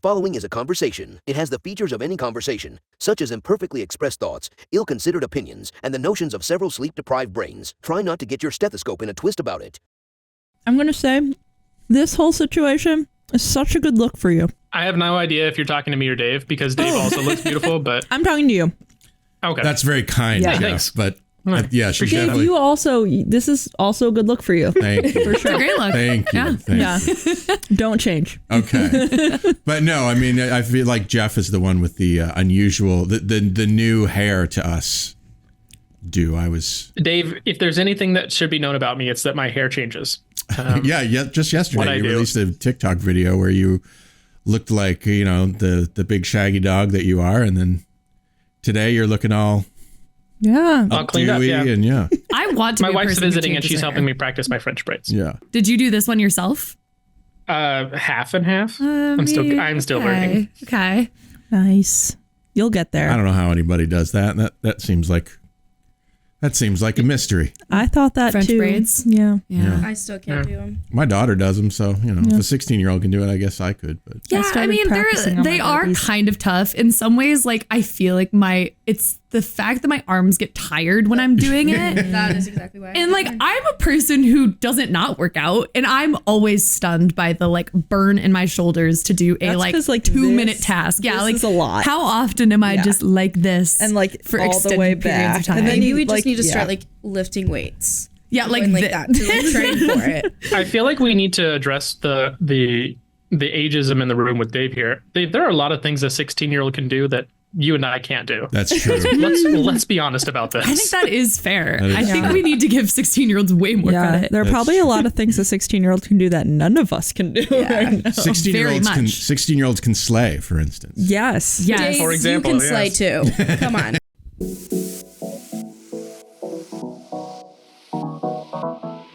following is a conversation. It has the features of any conversation, such as imperfectly expressed thoughts, ill-considered opinions, and the notions of several sleep-deprived brains. Try not to get your stethoscope in a twist about it. I'm going to say this whole situation is such a good look for you. I have no idea if you're talking to me or Dave, because Dave also looks beautiful, but... I'm talking to you. Okay. That's very kind, Yeah. Jeff, Thanks. but yeah, she Dave, definitely... you also, this is also a good look for you. Thank you. For sure. It's a great look. Thank you. Yeah. Thank you. Don't change. Okay. But no, I mean, I feel like Jeff is the one with the unusual, the new hair to us. Dave, if there's anything that should be known about me, it's that my hair changes. Just yesterday you released a TikTok video where you looked like, the big shaggy dog that you are, and then today you're looking all all cleaned up, yeah. And I want to My be a wife's person who visiting and changes she's her helping hair. me practice my French braids. Yeah. Did you do this one yourself? Half and half. I'm still learning. Okay. Nice. You'll get there. I don't know how anybody does that. That seems like a mystery. I thought that French too. braids? Yeah. Yeah. I still can't do them. My daughter does them, so if a 16-year-old can do it, I guess I could. But Yeah, I started mean, practicing on they my are babies. kind of tough. In some ways, like, I feel like it's the fact that my arms get tired when I'm doing it. That is exactly why. And like, I'm a person who doesn't not work out, and I'm always stunned by the like burn in my shoulders to do a That's like 'cause, like, 2-minute this- task. Yeah, this like is a lot. How often am I just like this And like for all extended the way periods back. of time? And then Maybe you we just like, need to yeah. start like lifting weights. yeah, like, Going like that to like train for it. I feel like we need to address the ageism in the room with Dave here. Dave, there are a lot of things a 16-year-old can do that you and I can't do. that's true. Let's be honest about this. I think that is fair. That is I think true. we need to give 16-year-olds way more Yeah, credit. there are That's probably a lot of things a 16-year-old can do that none of us can do right now. 16-year-olds can slay, for instance. Yes. Yes. Dave, For example, you can slay yes. too. Come on.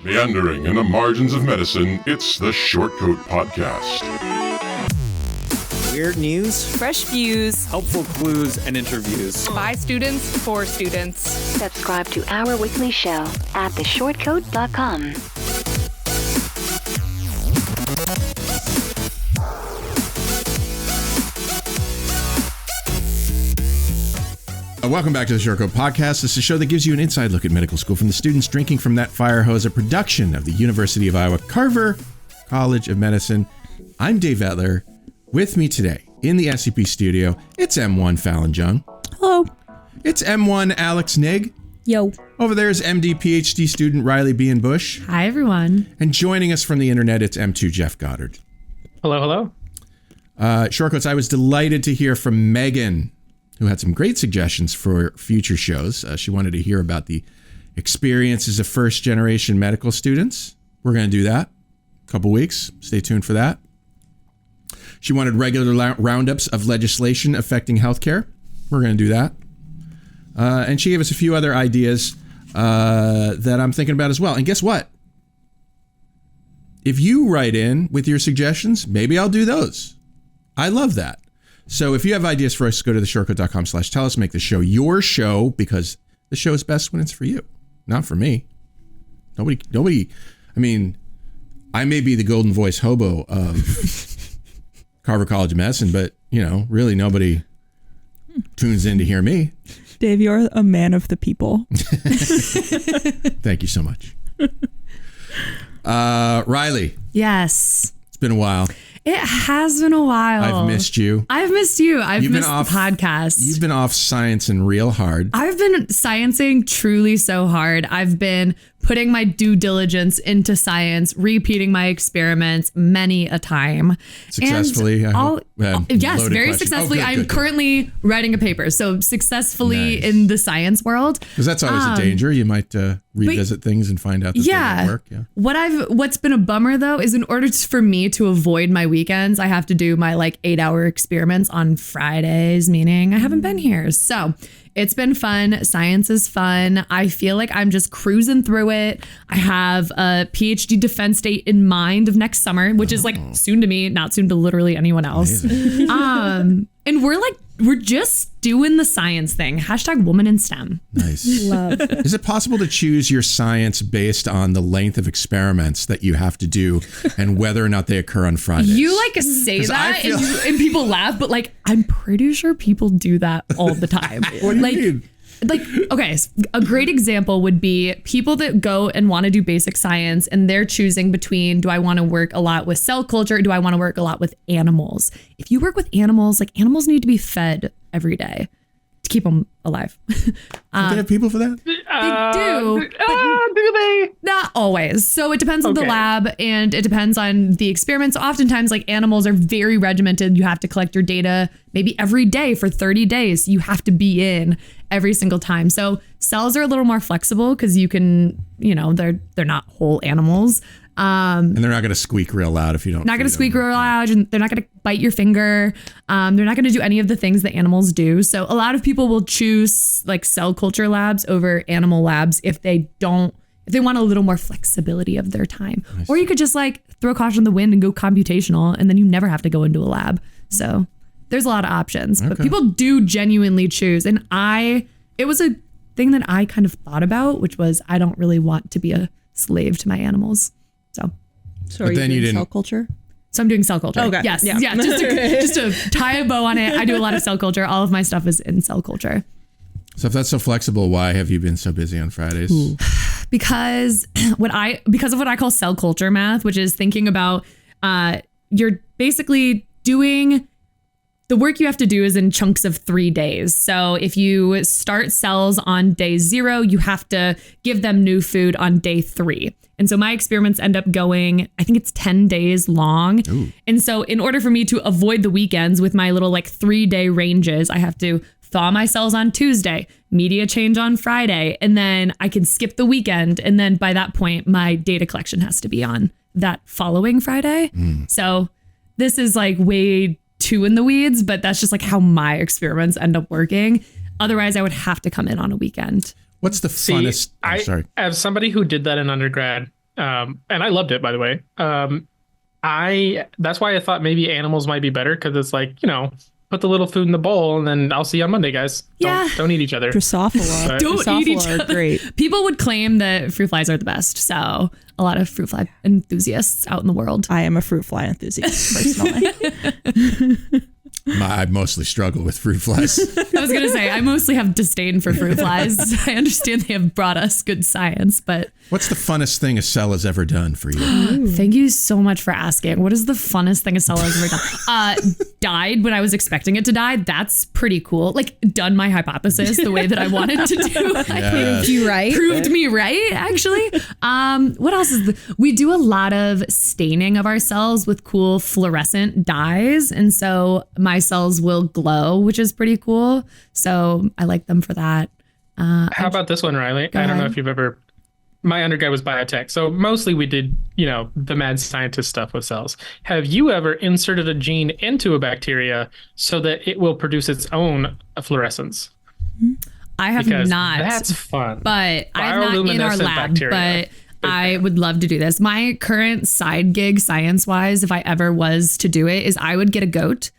Meandering in the margins of medicine, it's the Shortcoat Podcast. Weird news, Fresh views helpful clues, and interviews. by students for students. Subscribe to our weekly show at theshortcoat.com. Welcome back to the Shortcoat Podcast. This is a show that gives you an inside look at medical school from the students drinking from that fire hose, a production of the University of Iowa Carver College of Medicine. I'm Dave Etler. With me today in the SCP studio, it's M1 Fallon Jung. Hello. It's M1 Alex Nigg. Yo. Over there is MD PhD student Riley Behan Bush. Hi, everyone. And joining us from the internet, it's M2 Jeff Goddard. Hello. Shortcoats, I was delighted to hear from Megan, who had some great suggestions for future shows. She wanted to hear about the experiences of first-generation medical students. We're going to do that in a couple weeks. Stay tuned for that. She wanted regular roundups of legislation affecting healthcare. We're going to do that. And she gave us a few other ideas that I'm thinking about as well. And guess what? If you write in with your suggestions, maybe I'll do those. I love that. So if you have ideas for us, go to theshortcoat.com/tell us, make the show your show, because the show is best when it's for you, not for me. Nobody, I mean, I may be the golden voice hobo of Carver College of Medicine, but, really nobody tunes in to hear me. Dave, you're a man of the people. Thank you so much. Riley, Yes. it's been a while. It has been a while. I've missed you. I've missed you. I've You've been missed off- the podcast. You've been off sciencing real hard. I've been sciencing truly so hard. I've been putting my due diligence into science, repeating my experiments many a time. Successfully, And I hope. yes, Loaded very question. successfully. Oh, good, I'm good, good. currently writing a paper. So successfully Nice. in the science world. Because that's always a danger. You might revisit things and find out that they don't work. Yeah. What's been a bummer though is in order for me to avoid my weekends, I have to do my 8-hour experiments on Fridays, meaning I haven't been here. So it's been fun. Science is fun. I feel like I'm just cruising through it. I have a PhD defense date in mind of next summer, which is soon to me, not soon to literally anyone else. And we're we're just doing the science thing. Hashtag woman in STEM. Nice. Love. Is it possible to choose your science based on the length of experiments that you have to do and whether or not they occur on Fridays? You like say 'Cause I that feel- and people laugh, but like I'm pretty sure people do that all the time. What do you like, mean? Like, okay, a great example would be people that go and want to do basic science and they're choosing between, do I want to work a lot with cell culture or do I want to work a lot with animals? If you work with animals, like animals need to be fed every day to keep them alive. Don't they have people for that? They do. Do they? Not always. So it depends on the lab and it depends on the experiments. Oftentimes, like animals are very regimented. You have to collect your data maybe every day for 30 days. You have to be in every single time. So cells are a little more flexible because you can, they're not whole animals. And they're not going to squeak real loud if you don't. Not going to feed squeak them. real loud, and they're not going to bite your finger. They're not going to do any of the things that animals do. So a lot of people will choose like cell culture labs over animal labs if they want a little more flexibility of their time. Or you could just like throw caution to the wind and go computational, and then you never have to go into a lab. So there's a lot of options, but people do genuinely choose. And it was a thing that I kind of thought about, which was I don't really want to be a slave to my animals. So But are then you you doing didn't- cell culture? So I'm doing cell culture. Okay. Yes. Yeah. Yeah. Just to tie a bow on it. I do a lot of cell culture. All of my stuff is in cell culture. So if that's so flexible, why have you been so busy on Fridays? Because of what I call cell culture math, which is thinking about you're basically doing the work you have to do is in chunks of 3 days. So if you start cells on day 0, you have to give them new food on day 3. And so my experiments end up going, I think it's 10 days long. Ooh. And so in order for me to avoid the weekends with my little like 3-day ranges, I have to thaw my cells on Tuesday, media change on Friday, and then I can skip the weekend. And then by that point, my data collection has to be on that following Friday. So this is like way too in the weeds, but that's just like how my experiments end up working. Otherwise, I would have to come in on a weekend. What's the funnest? Sorry. As somebody who did that in undergrad, and I loved it, by the way. That's why I thought maybe animals might be better because it's like, put the little food in the bowl and then I'll see you on Monday, guys. Don't eat each other. Drosophila. Don't eat each Drosophila are other. great. People would claim that fruit flies are the best. So a lot of fruit fly enthusiasts out in the world. I am a fruit fly enthusiast personally. I mostly struggle with fruit flies. I was going to say, I mostly have disdain for fruit flies. I understand they have brought us good science, but... What's the funnest thing a cell has ever done for you? Thank you so much for asking. What is the funnest thing a cell has ever done? Died when I was expecting it to die. That's pretty cool. Like, done my hypothesis the way that I wanted to do. Proved you right. Proved me right, actually. What else is we do a lot of staining of our cells with cool fluorescent dyes. And so my cells will glow, which is pretty cool. So I like them for that. How about this one, Riley? I don't know if you've ever... My undergrad was biotech, so mostly we did, the mad scientist stuff with cells. Have you ever inserted a gene into a bacteria so that it will produce its own fluorescence? I have Because not. That's fun. But I'm not in our Bioluminescent lab, bacteria. but I would love to do this. My current side gig science-wise, if I ever was to do it, is I would get a goat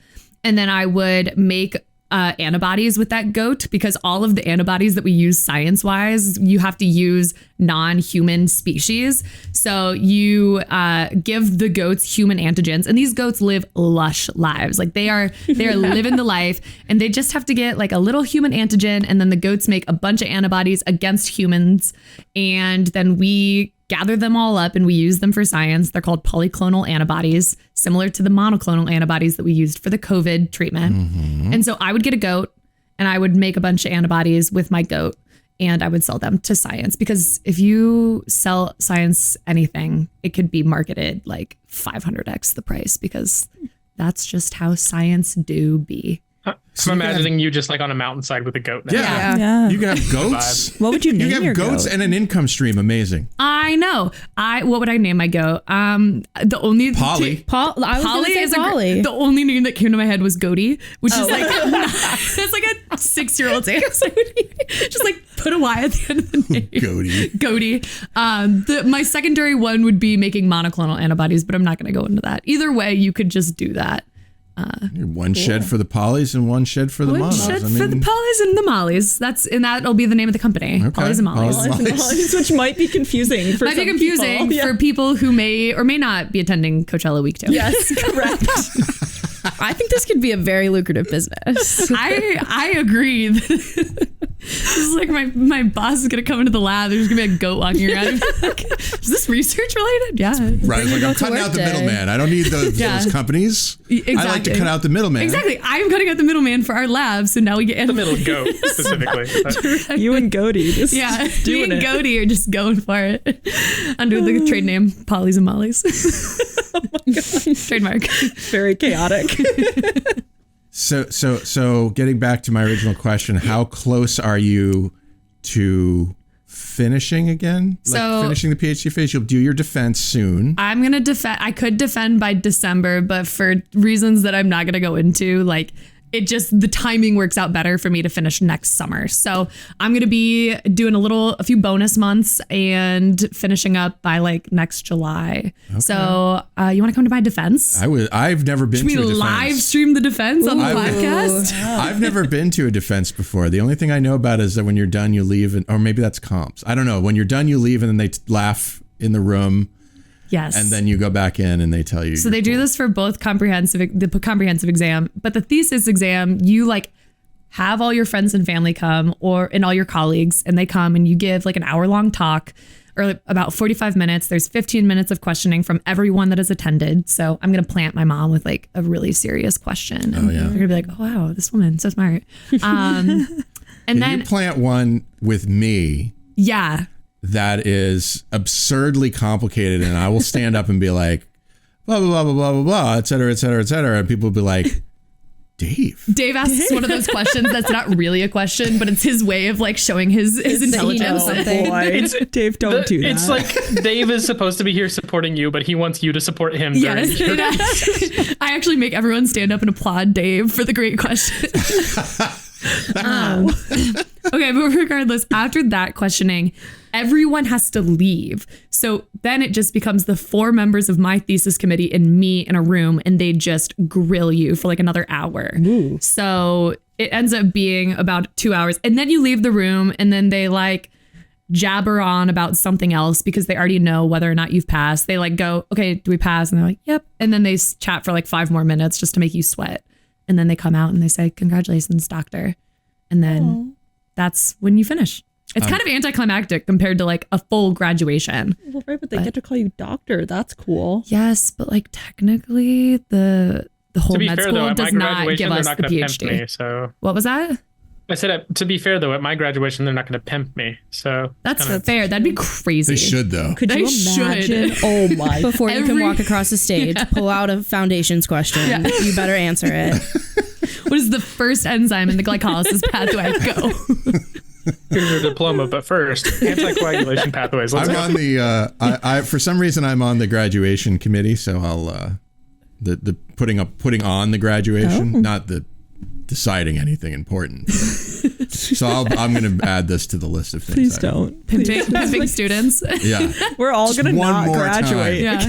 and then I would make antibodies with that goat, because all of the antibodies that we use science-wise, you have to use non-human species. So you give the goats human antigens, and these goats live lush lives. Like they are living the life, and they just have to get like a little human antigen, and then the goats make a bunch of antibodies against humans, and then we gather them all up and we use them for science. They're called polyclonal antibodies, similar to the monoclonal antibodies that we used for the COVID treatment. And so I would get a goat and I would make a bunch of antibodies with my goat and I would sell them to science, because if you sell science anything, it could be marketed like 500x the price, because that's just how science do be. I'm imagining you just like on a mountainside with a goat now. Yeah. You can have goats. What would you name You can your have goats goat? and an income stream. Amazing. I know. What would I name my goat? The only Polly. I was Polly gonna say is Polly. the only name that came to my head was Goaty, which is like that's like a 6-year-old's answer. Just like put a Y at the end of the name. Goaty. Goaty. My secondary one would be making monoclonal antibodies, but I'm not going to go into that. Either way, you could just do that. One shed for the polys and one shed for the One monos. shed for the polys and the mollies. That'll be the name of the company. Polys and mollies. Which might be confusing for some people. For people who may or may not be attending Coachella Week 2. Yes, correct. I think this could be a very lucrative business. I agree. This is like my boss is gonna come into the lab. There's gonna be a goat walking around. Is this research related? Yeah. Right. Like I'm cutting out the middleman. I don't need those companies. Exactly. I like to cut out the middleman. Exactly. I'm cutting out the middleman for our lab, so now we get the middle goat specifically. You and Goaty just me and Goaty are just going for it under the trade name Polys and Mollies. Oh my god. Trademark. Very chaotic. So getting back to my original question, how close are you to finishing again? Like finishing the PhD phase? You'll do your defense soon. I'm going to defend. I could defend by December, but for reasons that I'm not going to go into, like the timing works out better for me to finish next summer. So I'm going to be doing a few bonus months and finishing up by like next July. Okay. So you want to come to my defense? I've never been to a defense. Should we live stream the defense on the podcast? I've never been to a defense before. The only thing I know about is that when you're done, you leave, or maybe that's comps. I don't know. When you're done, you leave, and then they laugh in the room. Yes. And then you go back in and they tell you. So they do this for both the comprehensive exam, but the thesis exam, you like have all your friends and family come and all your colleagues, and they come and you give like an hour-long talk or about 45 minutes. There's 15 minutes of questioning from everyone that has attended. So I'm going to plant my mom with like a really serious question. And they're going to be like, oh, wow, this woman's so smart. And then you plant one with me. Yeah. That is absurdly complicated, and I will stand up and be like, blah, blah, blah, blah, blah, blah, blah, et cetera, et cetera, et cetera. And people will be like, Dave asks one of those questions that's not really a question, but it's his way of like showing his intelligence. Dave, don't do that. It's like Dave is supposed to be here supporting you, but he wants you to support him. Yes. I actually make everyone stand up and applaud Dave for the great question. Okay, but regardless, after that questioning, everyone has to leave. So then it just becomes the 4 members of my thesis committee and me in a room, and they just grill you for like another hour. Ooh. So it ends up being about 2 hours. And then you leave the room, and then they like jabber on about something else because they already know whether or not you've passed. They like go, okay, do we pass? And they're like, yep. And then they chat for like 5 more minutes just to make you sweat. And then they come out and they say, congratulations, doctor. And then that's when you finish. It's kind of anticlimactic compared to like a full graduation. Well, right, but they get to call you doctor. That's cool. Yes, but like technically the whole med school does not give us the PhD. Me, so. What was that? I said, to be fair though, at my graduation, they're not going to pimp me. So that's fair. That'd be crazy. They should though. Could you imagine? Oh my! Before you can walk across the stage, pull out a foundations question. Yeah. You better answer it. What is the first enzyme in the glycolysis pathway? Go. Here's your diploma, but first, anticoagulation pathways. I'm on the. I for some reason I'm on the graduation committee, so I'll the putting on the graduation, not the deciding anything important. So I'm going to add this to the list of things. Please don't. Pimping students. Yeah. We're all going to not graduate. Yeah.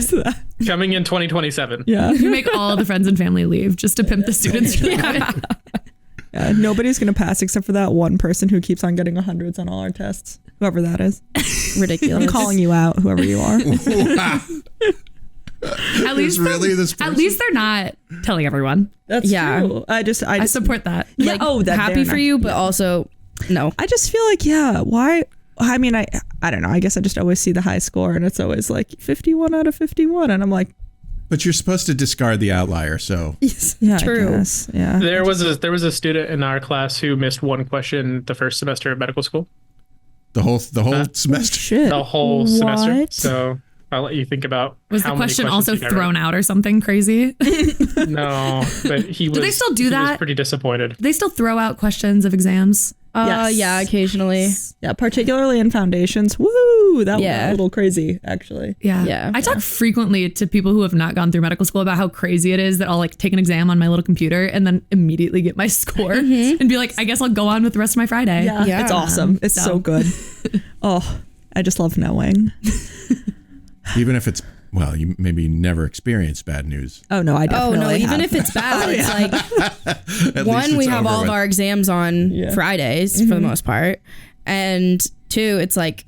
Coming in 2027. Yeah. You make all the friends and family leave just to pimp the students. Yeah, nobody's going to pass except for that one person who keeps on getting 100s on all our tests. Whoever that is. Ridiculous. I'm calling you out, whoever you are. At least they're not telling everyone. That's true. I support that. Like, that happy for you, but also no. I just feel like, why? I mean, I don't know. I guess I just always see the high score, and it's always like 51 out of 51, and I'm like. But you're supposed to discard the outlier, so. Yeah, true. Yeah. There was a student in our class who missed one question the first semester of medical school. The whole semester. Shit. The whole semester. So. I'll let you think about. Was the question also thrown out or something crazy? No, but he was. Do they still do that? He was pretty disappointed. They still throw out questions of exams. Yes. Yeah, occasionally. Yeah, particularly in foundations. Woo! That was a little crazy, actually. Yeah. I talk frequently to people who have not gone through medical school about how crazy it is that I'll like take an exam on my little computer and then immediately get my score and be like, I guess I'll go on with the rest of my Friday. Yeah. It's awesome. It's so good. Oh, I just love knowing. Even if it's Well, you maybe never experienced bad news. Oh no, I definitely Oh no, even have. if it's bad, it's like At least one, we it's have over all of with. our exams on Fridays for the most part, and two, it's like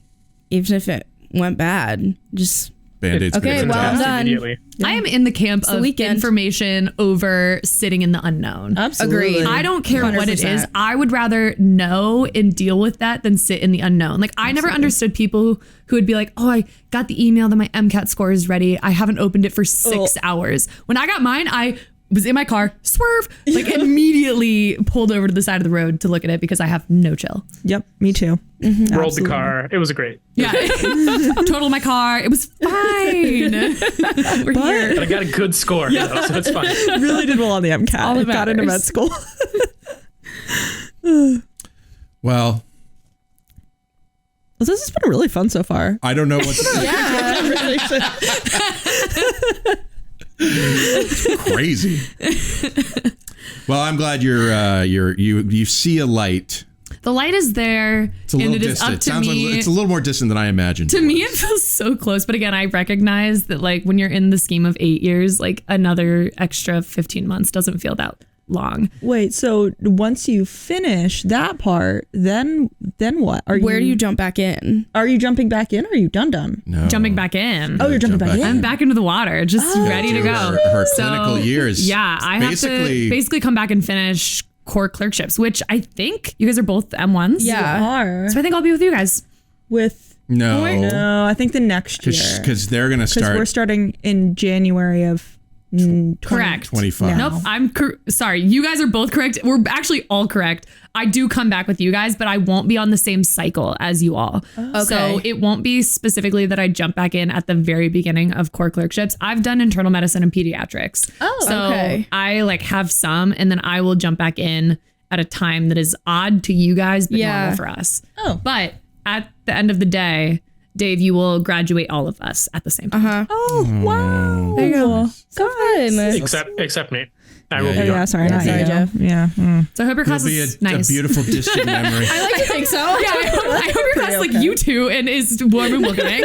even if it went bad, just Band-Aids. Okay, gonna well, attack. I'm done. Immediately. I am in the camp the of weekend. information over sitting in the unknown. Absolutely. I don't care what it 100%. is. I would rather know and deal with that than sit in the unknown. Like I never understood people who would be like, "Oh, I got the email that my MCAT score is ready. I haven't opened it for 6 hours." When I got mine, I was in my car, swerve, like immediately pulled over to the side of the road to look at it because I have no chill. Yep, me too. Rolled the car. It was great. Yeah, totaled my car. It was fine. We're here. But I got a good score, though, so it's fine. Really did well on the MCAT. All that Got into med matters. school. Well, Well, this has been really fun so far. I don't know what crazy. Well, I'm glad you see a light. The light is there, It's a little and it is distant. up to Sounds me. like it's a little more distant than I imagined. To me, it feels so close. But again, I recognize that like when you're in the scheme of 8 years, like another extra 15 months doesn't feel that long. Wait, so once you finish that part, then what? Where do you jump back in? Are you jumping back in or are you done? No. Jumping back in. Oh, you're jumping back in. I'm back into the water, just ready to Do go. her clinical years. Yeah, I have to basically come back and finish core clerkships, which I think you guys are both M1s. Yeah. Are So I think I'll be with you guys. with No. I think the next year. Because they're going to Because start we're starting in January of Correct. 25. Nope. Sorry. You guys are both correct. We're actually all correct. I do come back with you guys, but I won't be on the same cycle as you all. Okay. So it won't be specifically that I jump back in at the very beginning of core clerkships. I've done internal medicine and pediatrics. Oh, so okay. I like have some, and then I will jump back in at a time that is odd to you guys, but normal for us. Oh. But at the end of the day, Dave, you will graduate all of us at the same time. Oh, wow. There you go. So fun. Except me. I will Yeah, be you gone. Yeah, sorry, Yeah, not sorry, you. Jeff. Yeah. So I hope your It'll class be is a nice. beautiful distant memory. I like to think so. Yeah, I hope your class is like you two and is warm and welcoming.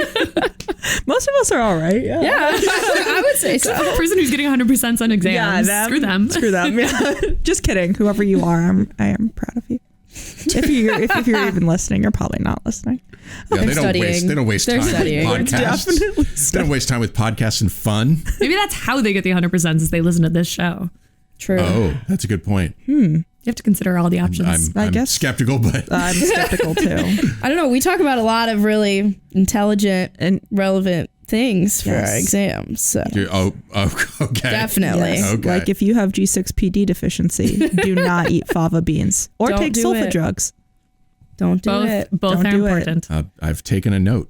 Most of us are all right. Yeah. Yeah, I would say so. The person who's getting 100% on exams. Screw them. Screw them. Yeah. Just kidding. Whoever you are, I am proud of you. If you're even listening, you're probably not listening. Yeah, They're studying. They don't waste They're time studying. with podcasts. Definitely They don't waste time with podcasts and fun. Maybe that's how they get the 100% is they listen to this show. True. Oh, that's a good point. You have to consider all the options. I'm guess- skeptical, but I'm skeptical too. I don't know. We talk about a lot of really intelligent and relevant things for our exams. So okay. definitely. Yes. Okay. Like if you have G6PD deficiency, do not eat fava beans or Don't take do sulfa it. drugs. Don't do it. Both Don't are do it. important. I've taken a note.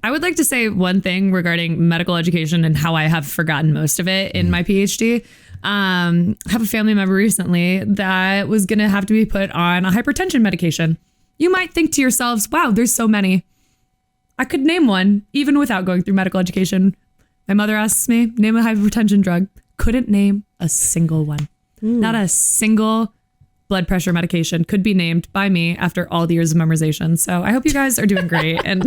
I would like to say one thing regarding medical education and how I have forgotten most of it in my PhD. I have a family member recently that was going to have to be put on a hypertension medication. You might think to yourselves, wow, there's so many. I could name one even without going through medical education. My mother asks me, name a hypertension drug. Couldn't name a single one. Not a single blood pressure medication could be named by me after all the years of memorization. So I hope you guys are doing great. And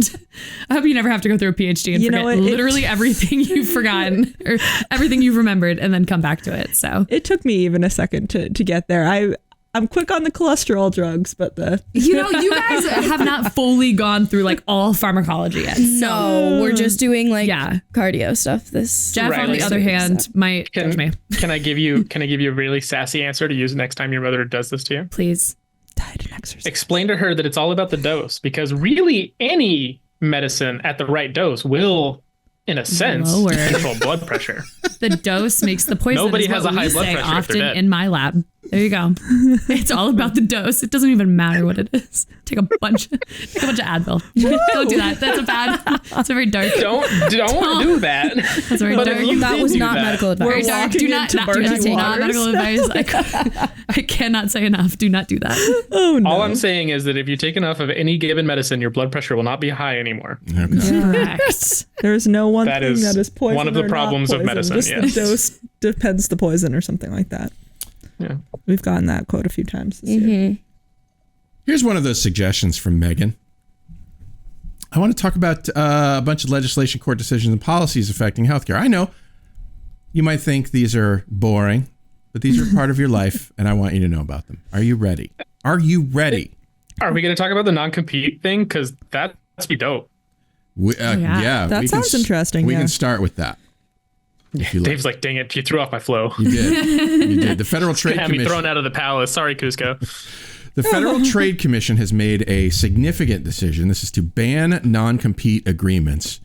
I hope you never have to go through a PhD and forget literally everything you've forgotten or everything you've remembered and then come back to it. So It took me even a second to get there. I'm quick on the cholesterol drugs, but you guys have not fully gone through like all pharmacology yet. No, we're just doing like Yeah. cardio stuff. This Jeff, on the other hand, might judge me. Can I give you a really sassy answer to use next time your mother does this to you? Please. diet and exercise. Explain to her that it's all about the dose, because really any medicine at the right dose will, in a sense, Lower. control blood pressure. The dose makes the poison. Nobody is has what a high we blood say pressure if they're often dead. in my lab. There you go. It's all about the dose. It doesn't even matter what it is. Take a bunch of Advil. Don't do that. That's a very dark. Don't do that. That's very But dark. if you that did was do not that- medical advice. Very dark. Do walking not into do murky not waters. medical advice. I cannot say enough. Do not do that. Oh no. All I'm saying is that if you take enough of any given medicine, your blood pressure will not be high anymore. Correct. There's no one That thing is that is poison. one of the or not problems of poison. medicine, Just yes. the dose depends the poison or something like that. Yeah. We've gotten that quote a few times this year. Here's one of those suggestions from Megan. I want to talk about a bunch of legislation, court decisions, and policies affecting healthcare. I know you might think these are boring, but these are part of your life, and I want you to know about them. Are you ready? Are you ready? Are we going to talk about the non-compete thing? Because that's be dope. Yeah, that sounds interesting. We can start with that. Dave's like, dang it, you threw off my flow. You did. You did. The Federal Trade Commission. Had me thrown out of the palace. Sorry, Cusco. The Federal Trade Commission has made a significant decision. This is to ban non-compete agreements,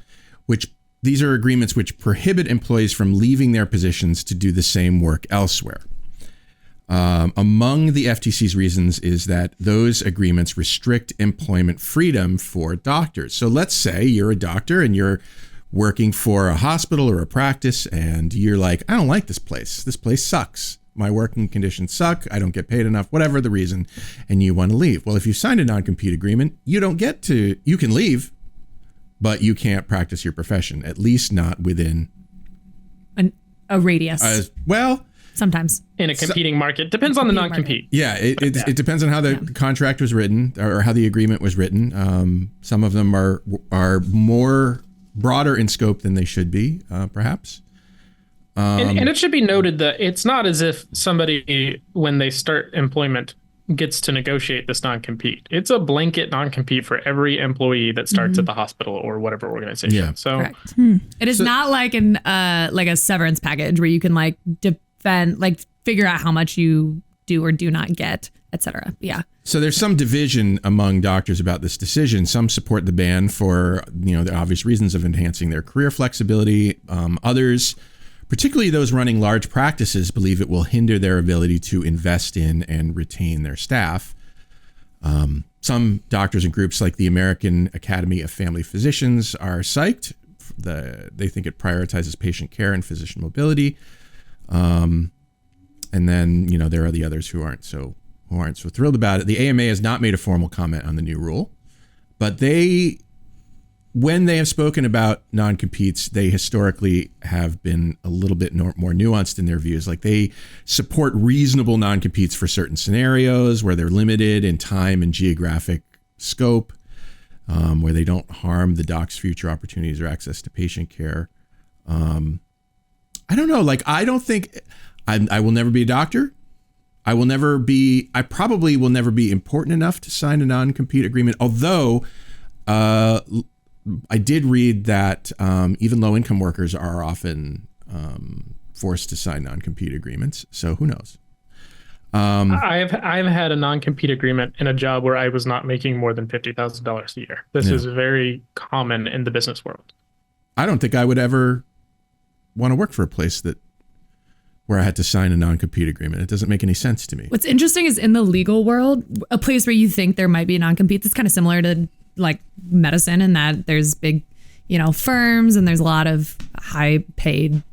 which these are agreements which prohibit employees from leaving their positions to do the same work elsewhere. Among the FTC's reasons is that those agreements restrict employment freedom for doctors. So let's say you're a doctor and you're working for a hospital or a practice and you're like, I don't like this place. This place sucks. My working conditions suck. I don't get paid enough, whatever the reason, and you want to leave. Well, if you signed a non-compete agreement, you can leave, but you can't practice your profession, at least not within a radius. Sometimes in a competing market. Depends on the non-compete. Yeah, it depends on how the contract was written or how the agreement was written. Some of them are more broader in scope than they should be, perhaps. And it should be noted that it's not as if somebody, when they start employment, gets to negotiate this non-compete. It's a blanket non-compete for every employee that starts at the hospital or whatever organization. Yeah. So it is not like like a severance package where you can like defend, like figure out how much you do or do not get, etc. Yeah. So there's some division among doctors about this decision. Some support the ban for, the obvious reasons of enhancing their career flexibility. Others, particularly those running large practices, believe it will hinder their ability to invest in and retain their staff. Some doctors and groups like the American Academy of Family Physicians are psyched. They think it prioritizes patient care and physician mobility. And then, there are the others who aren't so thrilled about it. The AMA has not made a formal comment on the new rule, but when they have spoken about non-competes, they historically have been a little bit more nuanced in their views. Like they support reasonable non-competes for certain scenarios where they're limited in time and geographic scope, where they don't harm the doc's future opportunities or access to patient care. I don't know. Like, I don't think I will never be a doctor. I probably will never be important enough to sign a non-compete agreement. Although, I did read that even low-income workers are often forced to sign non-compete agreements. So who knows? I've had a non-compete agreement in a job where I was not making more than $50,000 a year. This is very common in the business world. I don't think I would ever want to work for a place where I had to sign a non-compete agreement. It doesn't make any sense to me. What's interesting is in the legal world, a place where you think there might be a non-compete, it's kind of similar to like medicine in that there's big, firms and there's a lot of high paid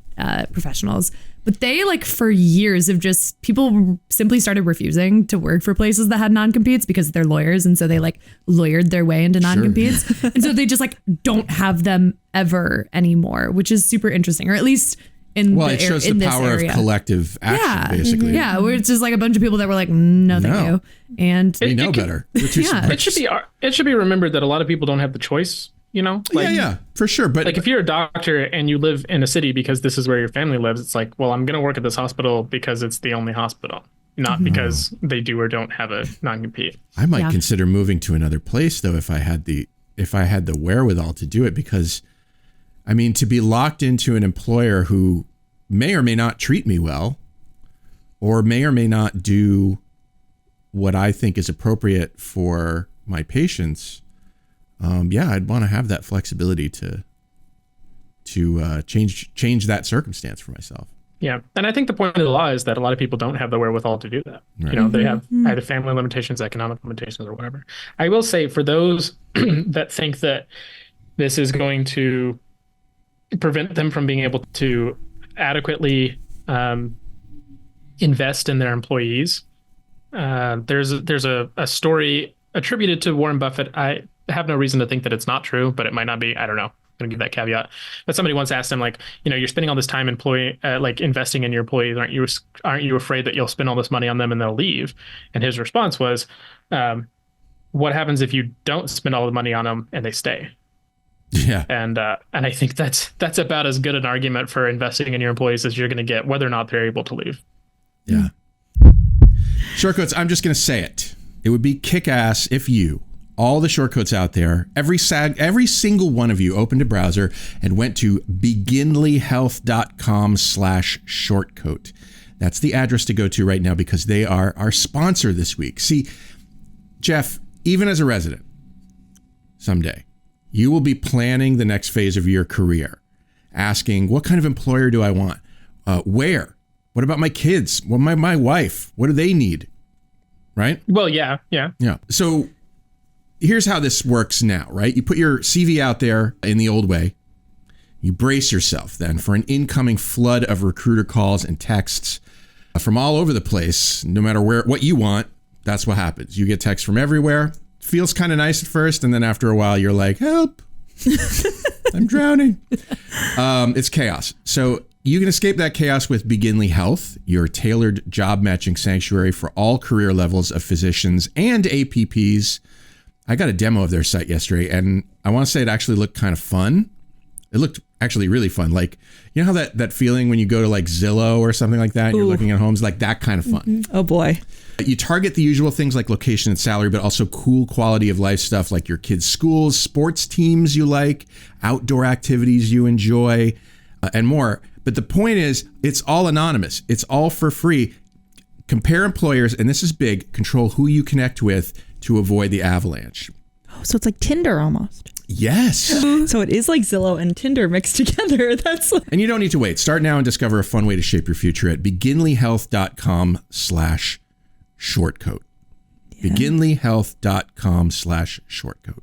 professionals. But they for years have people simply started refusing to work for places that had non-competes because they're lawyers. And so they lawyered their way into non-competes. Sure. And so they just don't have them ever anymore, which is super interesting, or at least it shows the power of collective action, basically. Yeah, where it's just a bunch of people that were like, no, thank you. And we know better. It should be remembered that a lot of people don't have the choice, yeah, for sure. But if you're a doctor and you live in a city because this is where your family lives, it's like, well, I'm going to work at this hospital because it's the only hospital, not because they do or don't have a non-compete. I might consider moving to another place though if I had the wherewithal to do it, because to be locked into an employer who may or may not treat me well, or may or may not do what I think is appropriate for my patients, I'd want to have that flexibility to change that circumstance for myself. Yeah, and I think the point of the law is that a lot of people don't have the wherewithal to do that. Right. They have either family limitations, economic limitations, or whatever. I will say, for those that think that this is going to prevent them from being able to adequately invest in their employees. There's a story attributed to Warren Buffett. I have no reason to think that it's not true, but it might not be. I don't know. I'm going to give that caveat. But somebody once asked him, you're spending all this time investing in your employees. Aren't you afraid that you'll spend all this money on them and they'll leave? And his response was, what happens if you don't spend all the money on them and they stay? Yeah. And I think that's about as good an argument for investing in your employees as you're going to get, whether or not they're able to leave. Yeah. Shortcoats, I'm just going to say it. It would be kick-ass if you, all the shortcoats out there, every single one of you opened a browser and went to beginlyhealth.com/shortcoat. That's the address to go to right now because they are our sponsor this week. See, Jeff, even as a resident, someday, you will be planning the next phase of your career, asking, what kind of employer do I want? Where? What about my kids? What my wife? What do they need? Right? Well, yeah. So here's how this works now, right? You put your CV out there in the old way. You brace yourself then for an incoming flood of recruiter calls and texts from all over the place. No matter what you want, that's what happens. You get texts from everywhere. Feels kind of nice at first, and then after a while, you're like, help. I'm drowning. It's chaos. So you can escape that chaos with Beginly Health, your tailored job matching sanctuary for all career levels of physicians and APPs. I got a demo of their site yesterday, and I want to say it actually looked kind of fun. It looked actually really fun. Like, you know how that feeling when you go to like Zillow or something like that, and you're looking at homes, like that kind of fun. Mm-hmm. Oh boy. You target the usual things like location and salary, but also cool quality of life stuff like your kids' schools, sports teams you like, outdoor activities you enjoy, and more. But the point is, it's all anonymous. It's all for free. Compare employers, and this is big, control who you connect with to avoid the avalanche. Oh, so it's like Tinder almost. Yes. So it is like Zillow and Tinder mixed together. That's like... And you don't need to wait. Start now and discover a fun way to shape your future at beginlyhealth.com/shortcoat. Yeah. beginlyhealth.com/shortcoat.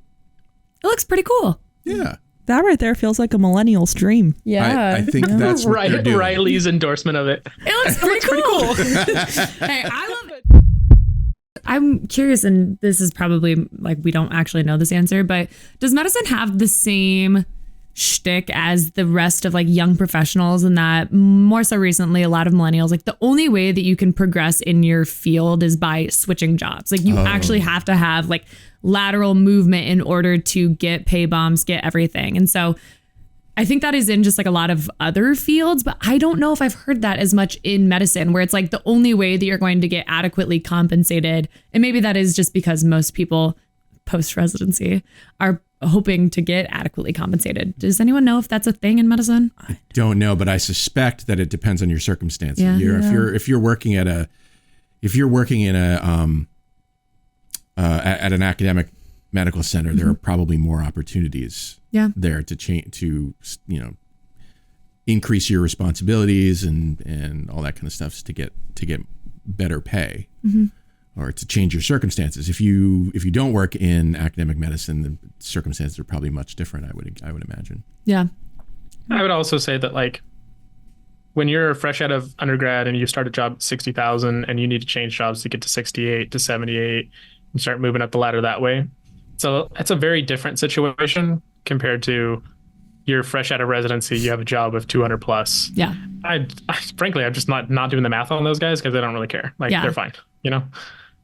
It looks pretty cool. Yeah. That right there feels like a millennial's dream. Yeah. I think that's what they're doing. Riley's endorsement of it. It looks pretty cool. Hey, I love it. I'm curious, and this is probably like we don't actually know this answer, but does medicine have the same shtick as the rest of like young professionals, and that more so recently a lot of millennials, like the only way that you can progress in your field is by switching jobs. Like you actually have to have like lateral movement in order to get pay bumps, get everything. And so I think that is in just like a lot of other fields, but I don't know if I've heard that as much in medicine, where it's like the only way that you're going to get adequately compensated. And maybe that is just because most people post-residency are hoping to get adequately compensated. Does anyone know if that's a thing in medicine? I don't know, but I suspect that it depends on your circumstances. Yeah. If you're working in a at an academic medical center, there are probably more opportunities there to change, to, you know, increase your responsibilities and all that kind of stuff to get better pay or to change your circumstances. If you don't work in academic medicine, the circumstances are probably much different. I would imagine. Yeah. I would also say that like when you're fresh out of undergrad and you start a job at 60,000 and you need to change jobs to get to 68 to 78 and start moving up the ladder that way. So it's a very different situation compared to you're fresh out of residency. You have a job of 200 plus. Yeah. I frankly, I'm just not doing the math on those guys because they don't really care. Like they're fine, you know?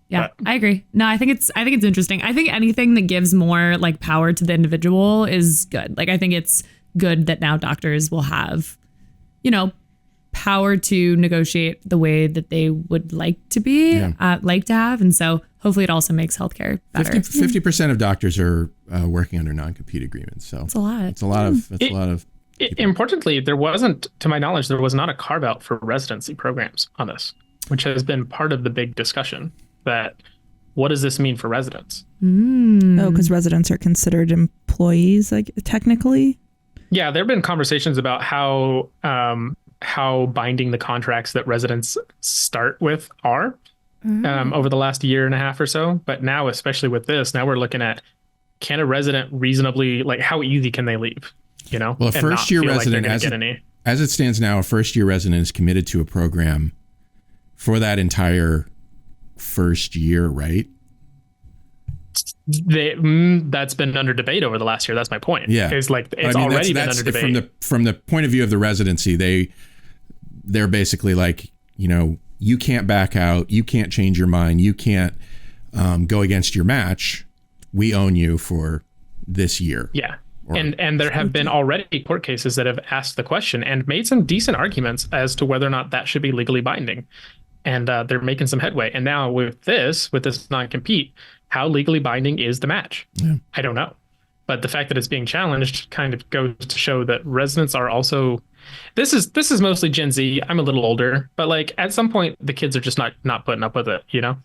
Yeah, I agree. No, I think it's interesting. I think anything that gives more like power to the individual is good. Like I think it's good that now doctors will have, you know, power to negotiate the way that they would like to be, like to have. And so hopefully it also makes healthcare better. 50% of doctors are working under non-compete agreements. So it's a lot. It's a lot of. Importantly, there wasn't, to my knowledge, there was not a carve out for residency programs on this, which has been part of the big discussion. That what does this mean for residents? Oh, because residents are considered employees, like technically. Yeah, there have been conversations about how binding the contracts that residents start with are over the last year and a half or so. But now, especially with this, now we're looking at, can a resident reasonably, like how easy can they leave? You know, well, a first-year resident, as it stands now, a first-year resident is committed to a program for that entire first year, right? That's been under debate over the last year. That's my point. Yeah, it's like it's already been under debate. From the point of view of the residency, they're basically like, you know, you can't back out, you can't change your mind, you can't go against your match. We own you for this year. Yeah. And there have been already court cases that have asked the question and made some decent arguments as to whether or not that should be legally binding. And they're making some headway. And now with this non-compete, how legally binding is the match? Yeah. I don't know. But the fact that it's being challenged kind of goes to show that residents are also... This is mostly Gen Z. I'm a little older. But like at some point, the kids are just not putting up with it, you know?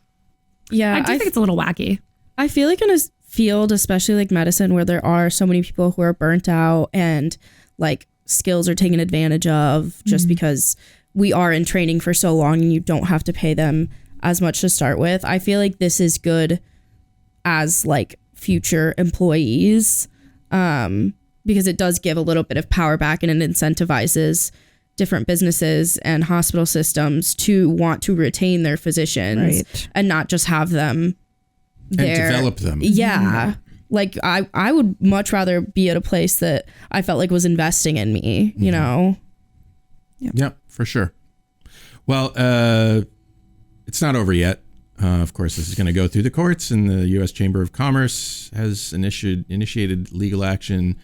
Yeah, I think it's a little wacky. I feel like in a field, especially like medicine, where there are so many people who are burnt out and like skills are taken advantage of just because we are in training for so long and you don't have to pay them as much to start with. I feel like this is good as like future employees because it does give a little bit of power back and it incentivizes different businesses and hospital systems to want to retain their physicians and not just have them there. And develop them. Yeah. Like I would much rather be at a place that I felt like was investing in me, you know? Yep, for sure. Well, it's not over yet. Of course, this is going to go through the courts, and the U.S. Chamber of Commerce has initiated legal action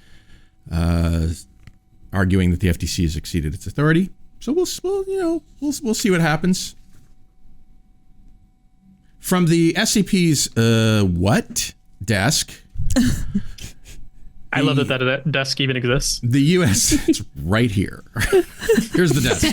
arguing that the FTC has exceeded its authority. So we'll see what happens. From the SCP's desk. I love that desk even exists. The U.S. It's right here. Here's the desk.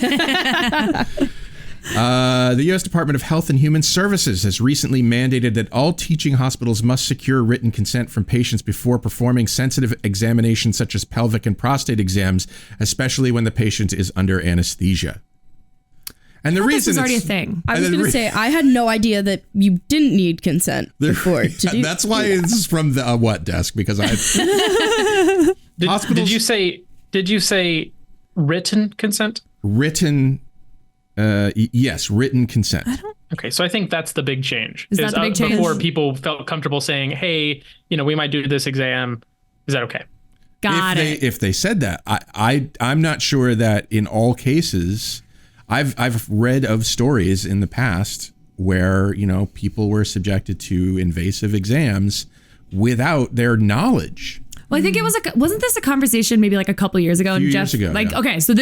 The U.S. Department of Health and Human Services has recently mandated that all teaching hospitals must secure written consent from patients before performing sensitive examinations such as pelvic and prostate exams, especially when the patient is under anesthesia. And the reason this was already a thing. I was going to say, I had no idea that you didn't need consent before to do. That's why this is from the desk, because Did you say written consent? Written. Yes, written consent. Okay, so I think that's the big change. Is that the big change? Before people felt comfortable saying, "Hey, we might do this exam." Is that okay? Got it. If they said that, I'm not sure that in all cases. I've read of stories in the past where people were subjected to invasive exams without their knowledge. Well, I think it was wasn't this a conversation maybe like a couple years ago? Years ago, okay, so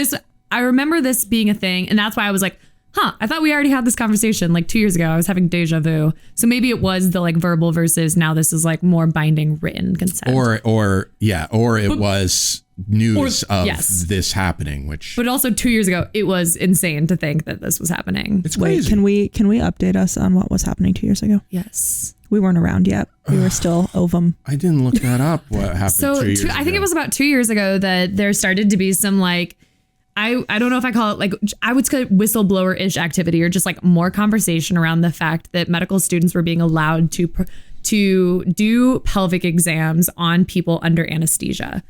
I remember this being a thing, and that's why I was like, I thought we already had this conversation like 2 years ago. I was having deja vu. So maybe it was the like verbal versus now this is like more binding written consent. Or it was news of this happening, but also 2 years ago, it was insane to think that this was happening. It's crazy. Can we update us on what was happening 2 years ago? Yes. We weren't around yet. We were still ovum. I didn't look that up. What happened 2 years ago? I think it was about 2 years ago that there started to be some like, I don't know if I call it like, I would say whistleblower-ish activity or just like more conversation around the fact that medical students were being allowed to do pelvic exams on people under anesthesia.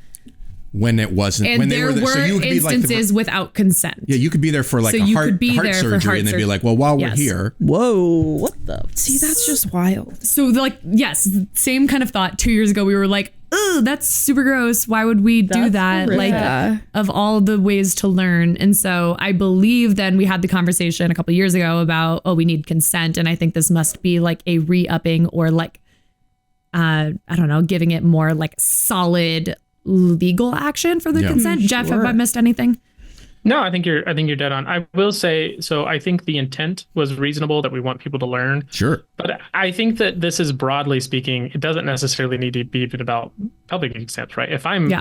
When it wasn't, and when they were there, so you could instances be like without consent. Yeah, you could be there for like a heart surgery, and they'd be like, "Well, while we're here, whoa, what the? See, that's just wild." So, same kind of thought. 2 years ago, we were like, "Oh, that's super gross. Why would we do that?" Horrific. Like, of all the ways to learn. And so, I believe then we had the conversation a couple years ago about, we need consent, and I think this must be like a re-upping or like, I don't know, giving it more like solid legal action for the consent. Sure. Jeff, have I missed anything? No, I think you're dead on. I will say, so I think the intent was reasonable that we want people to learn. Sure. But I think that this is broadly speaking, it doesn't necessarily need to be even about pelvic exams, right? If I'm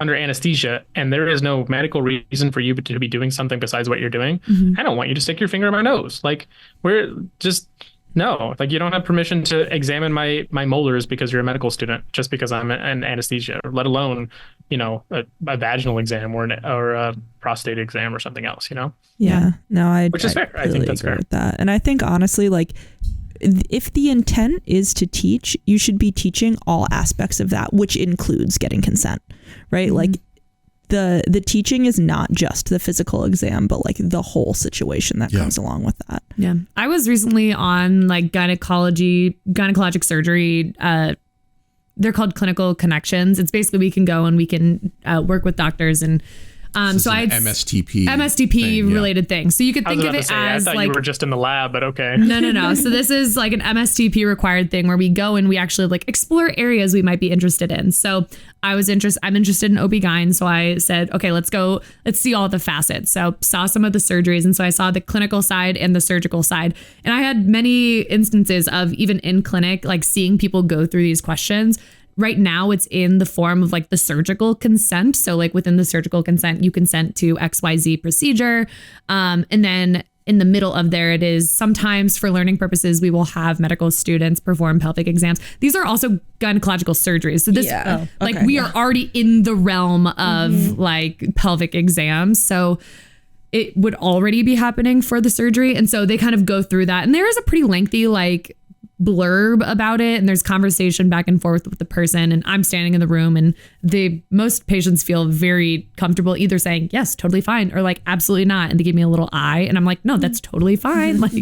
under anesthesia and there is no medical reason for you to be doing something besides what you're doing, I don't want you to stick your finger in my nose. Like no, like you don't have permission to examine my molars because you're a medical student just because I'm an anesthesia, let alone, a vaginal exam or a prostate exam or something else, Yeah, no, which is fair. I think that's fair. With that. And I think honestly, like if the intent is to teach, you should be teaching all aspects of that, which includes getting consent, right? Like the teaching is not just the physical exam, but like the whole situation that comes along with that. Yeah. I was recently on like gynecologic surgery. They're called clinical connections. It's basically we can go and we can work with doctors and So I had MSTP related things. So you could think of it as I thought like you were just in the lab, but okay. No. So this is like an MSTP required thing where we go and we actually like explore areas we might be interested in. So I'm interested in OB-GYN. So I said, okay, let's see all the facets. So saw some of the surgeries. And so I saw the clinical side and the surgical side. And I had many instances of even in clinic, like seeing people go through these questions. Right now it's in the form of like the surgical consent. So like within the surgical consent, you consent to XYZ procedure. And then in the middle of there, it is sometimes for learning purposes, we will have medical students perform pelvic exams. These are also gynecological surgeries. So this, we are already in the realm of like pelvic exams. So it would already be happening for the surgery. And so they kind of go through that. And there is a pretty lengthy like blurb about it, and there's conversation back and forth with the person, and I'm standing in the room, and most patients feel very comfortable either saying yes, totally fine, or like absolutely not, and they give me a little eye, and I'm like, no, that's totally fine. Like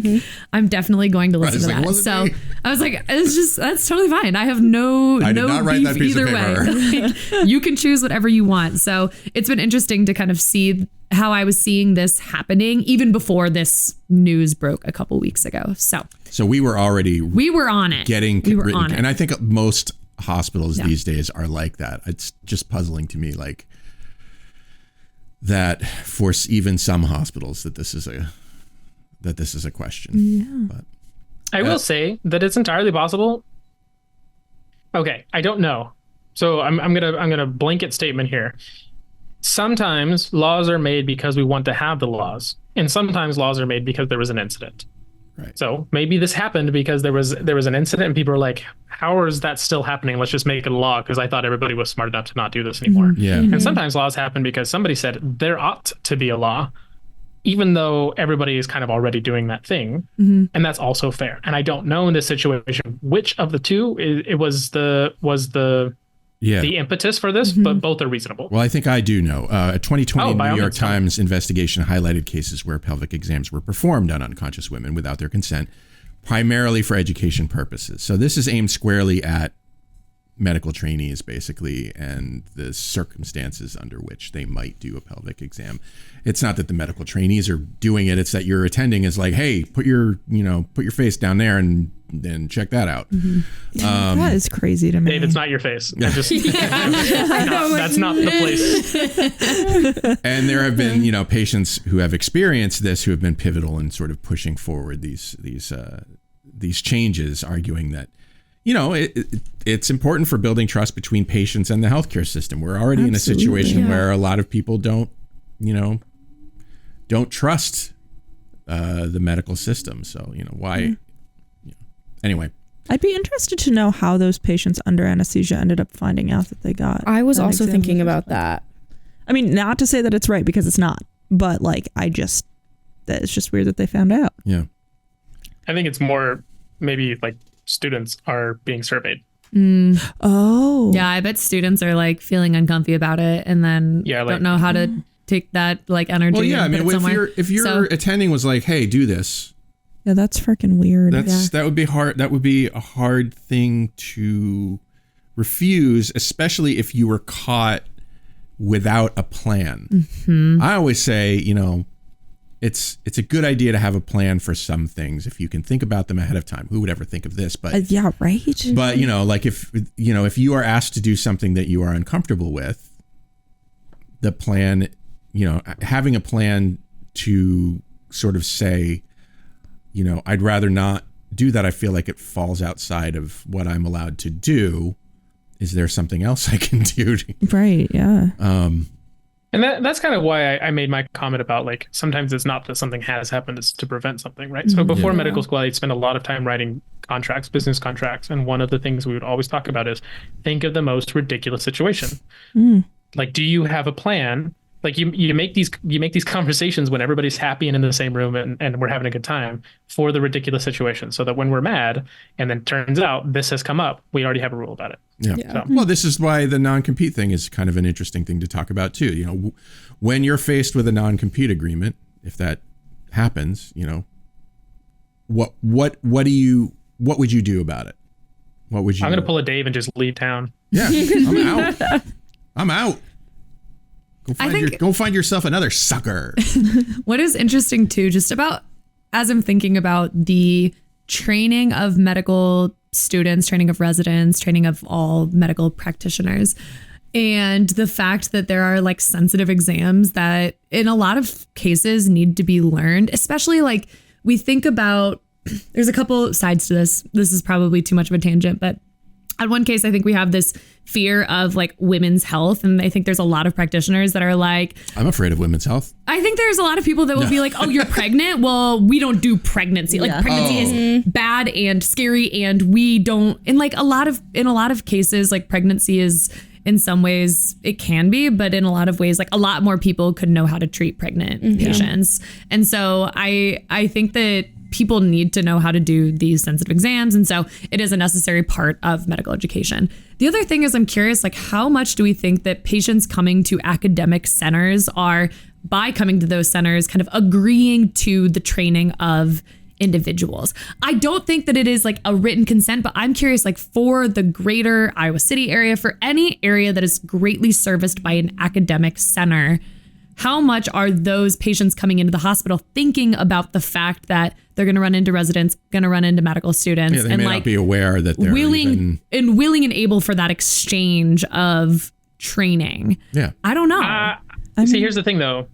I'm definitely going to listen to that. So I was like, that's totally fine. I have no beef either way. Like, you can choose whatever you want. So it's been interesting to kind of see how I was seeing this happening even before this news broke a couple weeks ago. So we were on it. We were on it. And I think most hospitals these days are like that. It's just puzzling to me, like that for even some hospitals that this is a question. Yeah. But I will say that it's entirely possible. Okay, I don't know. So I'm gonna blanket statement here. Sometimes laws are made because we want to have the laws, and sometimes laws are made because there was an incident. Right. So maybe this happened because there was an incident, and people are like, "How is that still happening? Let's just make it a law because I thought everybody was smart enough to not do this anymore." Yeah. And sometimes laws happen because somebody said there ought to be a law, even though everybody is kind of already doing that thing, and that's also fair. And I don't know in this situation which of the two it was the impetus for this, but both are reasonable. Well, I think I do know. A 2020 New York Times investigation highlighted cases where pelvic exams were performed on unconscious women without their consent, primarily for education purposes. So this is aimed squarely at medical trainees, basically, and the circumstances under which they might do a pelvic exam. It's not that the medical trainees are doing it; it's that your attending is like, "Hey, put your face down there and check that out." That is crazy to me. Dave, it's not your face. That's not the place. And there have been, patients who have experienced this who have been pivotal in sort of pushing forward these changes, arguing that, it's important for building trust between patients and the healthcare system. We're already in a situation where a lot of people don't trust the medical system. So, why? Anyway, I'd be interested to know how those patients under anesthesia ended up finding out that they got. I was also thinking about that. I mean, not to say that it's right because it's not, but like, it's just weird that they found out. Yeah. I think it's more maybe like students are being surveyed. Oh. Yeah, I bet students are like feeling uncomfy about it and then don't know how to take that like energy. Well, yeah, I mean, if your attending was like, "Hey, do this." Yeah, that's freaking weird. That would be hard. That would be a hard thing to refuse, especially if you were caught without a plan. I always say, it's a good idea to have a plan for some things if you can think about them ahead of time. Who would ever think of this? But yeah, right. But like if you are asked to do something that you are uncomfortable with, the plan, having a plan to sort of say, I'd rather not do that. I feel like it falls outside of what I'm allowed to do. Is there something else I can do? Right. Yeah. And that's kind of why I made my comment about like, sometimes it's not that something has happened, it's to prevent something, right? So before medical school, I'd spend a lot of time writing contracts, business contracts. And one of the things we would always talk about is think of the most ridiculous situation. Like, do you have a plan? Like you make these conversations when everybody's happy and in the same room and we're having a good time for the ridiculous situation, so that when we're mad and then turns out this has come up, we already have a rule about it. Yeah. So. Well, this is why the non-compete thing is kind of an interesting thing to talk about too. When you're faced with a non-compete agreement, if that happens, what would you do about it? What would you? I'm going to pull a Dave and just leave town. Yeah, I'm out. Go find yourself another sucker. What is interesting too, just about as I'm thinking about the training of medical students, training of residents, training of all medical practitioners, and the fact that there are like sensitive exams that in a lot of cases need to be learned, especially like we think about, there's a couple sides to this. This is probably too much of a tangent, but on one case, I think we have this fear of like women's health. And I think there's a lot of practitioners that are like, I'm afraid of women's health. I think there's a lot of people that will be like, oh, you're pregnant? Well, we don't do pregnancy. Like pregnancy is bad and scary. And we don't, in a lot of cases, like pregnancy is in some ways it can be, but in a lot of ways, like a lot more people could know how to treat pregnant patients. And so I think that people need to know how to do these sensitive exams. And so it is a necessary part of medical education. The other thing is I'm curious, like how much do we think that patients coming to academic centers are, by coming to those centers, kind of agreeing to the training of individuals? I don't think that it is like a written consent, but I'm curious, like for the greater Iowa City area, for any area that is greatly serviced by an academic center, how much are those patients coming into the hospital thinking about the fact that they're going to run into residents, going to run into medical students, Yeah, they and may like not be aware that they're willing and able for that exchange of training? Yeah, I don't know. See, here's the thing though.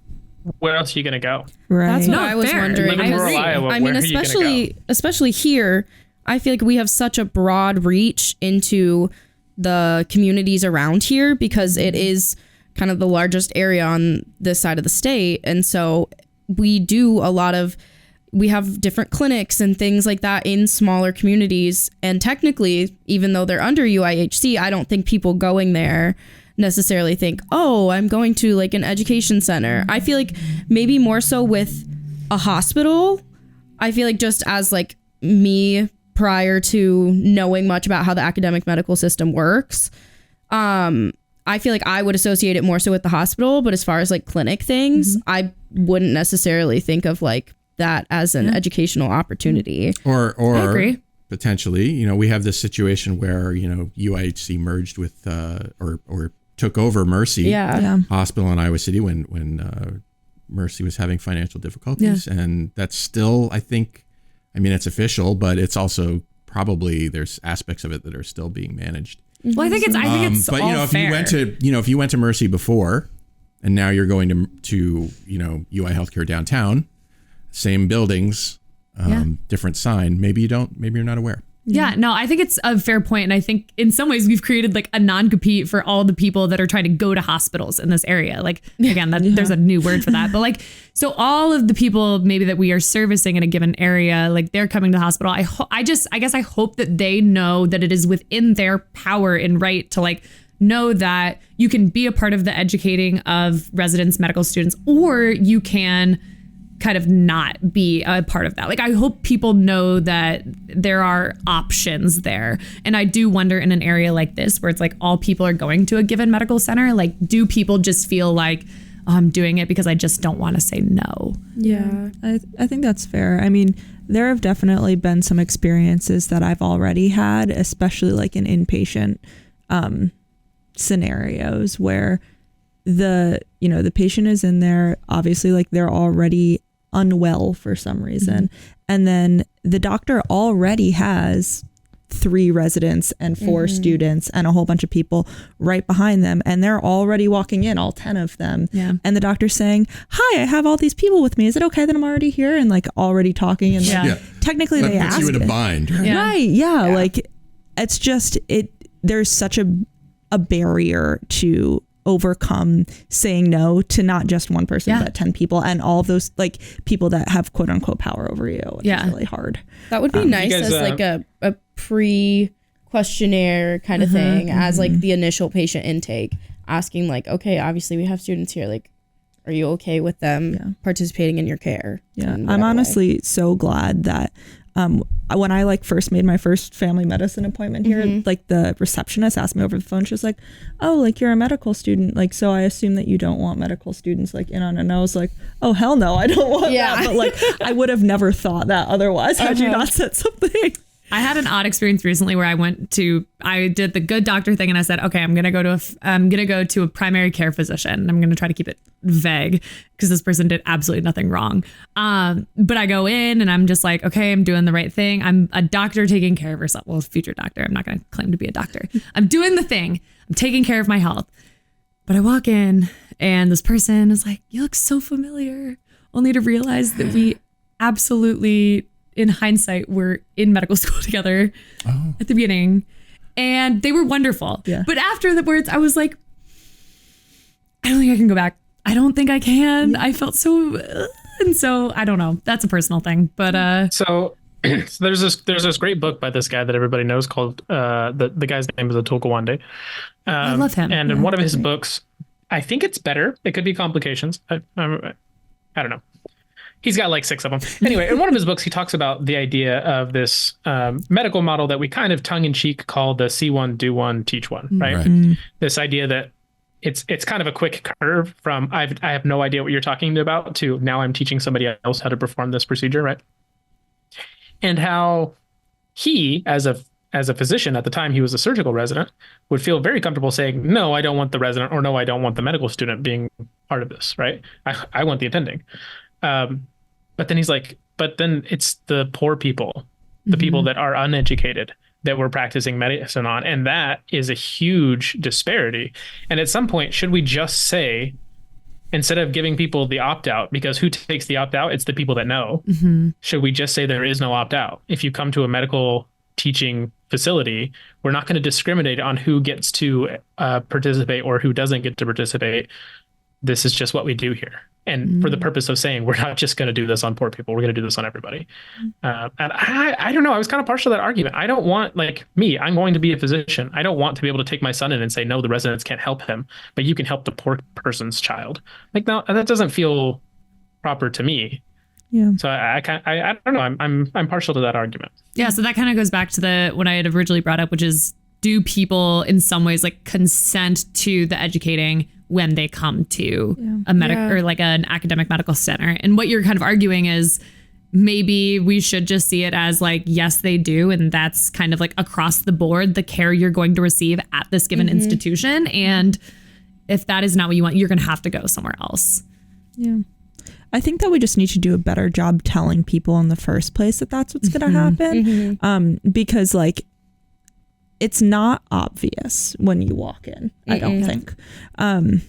Where else are you going to go? Right. That's what No, I was fair. wondering. Live in rural Iowa, I mean, where are you gonna go? especially here, I feel like we have such a broad reach into the communities around here because it is kind of the largest area on this side of the state. And so we have different clinics and things like that in smaller communities. And technically, even though they're under UIHC, I don't think people going there necessarily think, oh, I'm going to like an education center. I feel like maybe more so with a hospital. I feel like just as like me prior to knowing much about how the academic medical system works, I feel like I would associate it more so with the hospital, but as far as like clinic things, I wouldn't necessarily think of like that as an educational opportunity. Or I agree. Potentially, we have this situation where, UIHC merged with or took over Mercy Hospital in Iowa City when Mercy was having financial difficulties. And that's still, I think, it's official, but it's also probably there's aspects of it that are still being managed. Well, I think it's but all if fair. you went to Mercy before and now you're going to UI Healthcare downtown, same buildings, different sign, maybe you're not aware. Yeah, no, I think it's a fair point. And I think in some ways we've created like a non-compete for all the people that are trying to go to hospitals in this area. Like, again, there's a new word for that. But like, so all of the people maybe that we are servicing in a given area, like they're coming to the hospital. I guess I hope that they know that it is within their power and right to like know that you can be a part of the educating of residents, medical students, or you can kind of not be a part of that. Like, I hope people know that there are options there. And I do wonder in an area like this, where it's like all people are going to a given medical center, like, do people just feel like, oh, I'm doing it because I just don't want to say no? Yeah, I think that's fair. I mean, there have definitely been some experiences that I've already had, especially like in inpatient scenarios where the patient is in there, obviously like they're already unwell for some reason. And then the doctor already has 3 residents and 4 students and a whole bunch of people right behind them. And they're already walking in, all 10 of them. Yeah. And the doctor's saying, hi, I have all these people with me. Is it okay that I'm already here? And like already talking. And like, technically that they puts ask you in a it. bind. Right? Right. Yeah. Like it's just, there's such a barrier to overcome saying no to not just one person, but 10 people and all of those like people that have quote unquote power over you. Which is really hard. That would be nice as like a pre-questionnaire kind of thing, as like the initial patient intake, asking like, okay, obviously we have students here, like, are you okay with them participating in your care? Yeah, I'm honestly so glad that when I like first made my first family medicine appointment here, like the receptionist asked me over the phone, she was like, oh, like you're a medical student, like, so I assume that you don't want medical students like in on it. And I was like, oh, hell no, I don't want that. But like, I would have never thought that otherwise had you not said something. I had an odd experience recently where I did the good doctor thing and I said, okay, I'm going to go to a primary care physician. I'm going to try to keep it vague because this person did absolutely nothing wrong. But I go in and I'm just like, okay, I'm doing the right thing. I'm a doctor taking care of herself. Well, future doctor. I'm not going to claim to be a doctor. I'm doing the thing. I'm taking care of my health. But I walk in and this person is like, you look so familiar, only to realize that we absolutely, in hindsight, were in medical school together at the beginning, and they were wonderful. Yeah. But after the words, I was like, I don't think I can go back. I don't think I can. Yeah. I felt so, and so I don't know. That's a personal thing, but so there's this great book by this guy that everybody knows called the guy's name is Atul Gawande. I love him. And in one of his books, I think it's better. It could be Complications. I don't know. He's got like 6 of them. Anyway, in one of his books, he talks about the idea of this medical model that we kind of tongue-in-cheek call the see one, do one, teach one, right? This idea that it's kind of a quick curve from I have no idea what you're talking about to now I'm teaching somebody else how to perform this procedure, right? And how he, as a physician at the time, he was a surgical resident, would feel very comfortable saying, no, I don't want the resident, or no, I don't want the medical student being part of this, right? I want the attending. But then he's like, but then it's the poor people, the people that are uneducated that we're practicing medicine on. And that is a huge disparity. And at some point, should we just say, instead of giving people the opt-out, because who takes the opt-out? It's the people that know. Should we just say there is no opt-out? If you come to a medical teaching facility, we're not going to discriminate on who gets to participate or who doesn't get to participate. This is just what we do here. And for the purpose of saying, we're not just going to do this on poor people, we're going to do this on everybody. And I don't know. I was kind of partial to that argument. I don't want, like me, I'm going to be a physician. I don't want to be able to take my son in and say, no, the residents can't help him, but you can help the poor person's child. Like, no, that doesn't feel proper to me. Yeah. So I don't know. I'm partial to that argument. Yeah. So that kind of goes back to what I had originally brought up, which is, do people in some ways like consent to the educating when they come to a or like an academic medical center? And what you're kind of arguing is maybe we should just see it as like, yes, they do. And that's kind of like across the board, the care you're going to receive at this given institution. And if that is not what you want, you're going to have to go somewhere else. Yeah. I think that we just need to do a better job telling people in the first place that that's what's going to happen. Because like, it's not obvious when you walk in, I don't think. And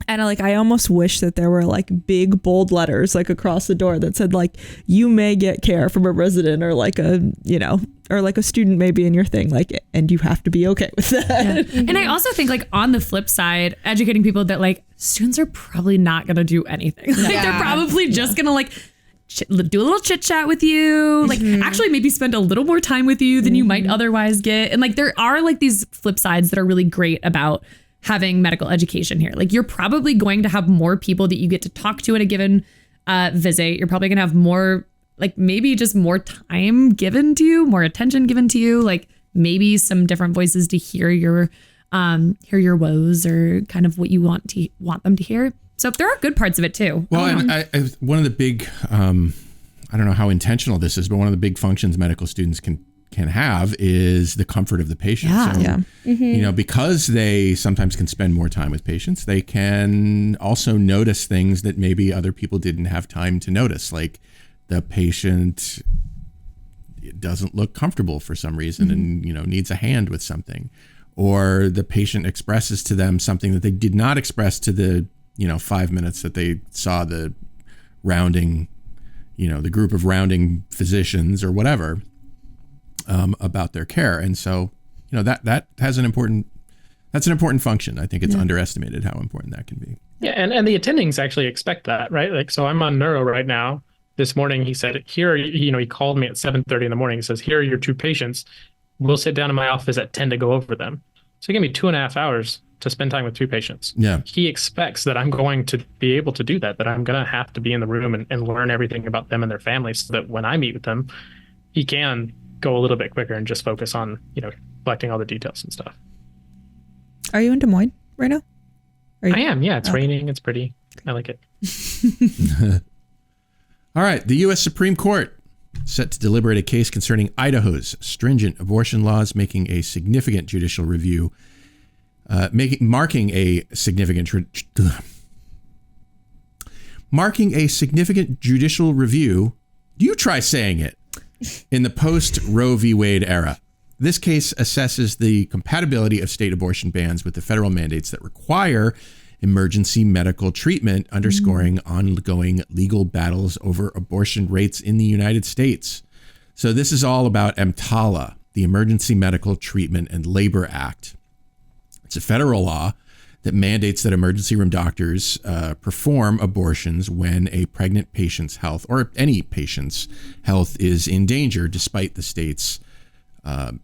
I almost wish that there were like big bold letters like across the door that said like, you may get care from a resident or like or like a student may be in your thing, like, and you have to be okay with that. Yeah. And I also think like on the flip side, educating people that like students are probably not going to do anything. Like they're probably just going to like do a little chit chat with you, like actually maybe spend a little more time with you than you might otherwise get. And like, there are like these flip sides that are really great about having medical education here. Like you're probably going to have more people that you get to talk to at a given visit. You're probably going to have more, like maybe just more time given to you, more attention given to you, like maybe some different voices to hear your woes or kind of what you want them to hear. So there are good parts of it too. Well, and one of the big, I don't know how intentional this is, but one of the big functions medical students can have is the comfort of the patient. So, because they sometimes can spend more time with patients, they can also notice things that maybe other people didn't have time to notice. Like the patient doesn't look comfortable for some reason and, needs a hand with something, or the patient expresses to them something that they did not express to the 5 minutes that they saw the rounding, the group of rounding physicians or whatever, about their care. And so, that has that's an important function. I think it's underestimated how important that can be. Yeah. And the attendings actually expect that, right? Like, so I'm on neuro right now. This morning, he said, here, he called me at 7:30 in the morning. He says, here are your 2 patients. We'll sit down in my office at 10 to go over them. So he gave me 2.5 hours to spend time with 2 patients. Yeah. He expects that I'm going to be able to do that I'm going to have to be in the room and learn everything about them and their families so that when I meet with them, he can go a little bit quicker and just focus on, collecting all the details and stuff. Are you in Des Moines right now? I am. Yeah. It's raining. It's pretty. I like it. All right. The U.S. Supreme Court set to deliberate a case concerning Idaho's stringent abortion laws, making a significant judicial review, marking a significant judicial review. You try saying it. In the post Roe v. Wade era. This case assesses the compatibility of state abortion bans with the federal mandates that require emergency medical treatment, underscoring ongoing legal battles over abortion rates in the United States. So this is all about EMTALA, the Emergency Medical Treatment and Labor Act. It's a federal law that mandates that emergency room doctors perform abortions when a pregnant patient's health or any patient's health is in danger, despite the state's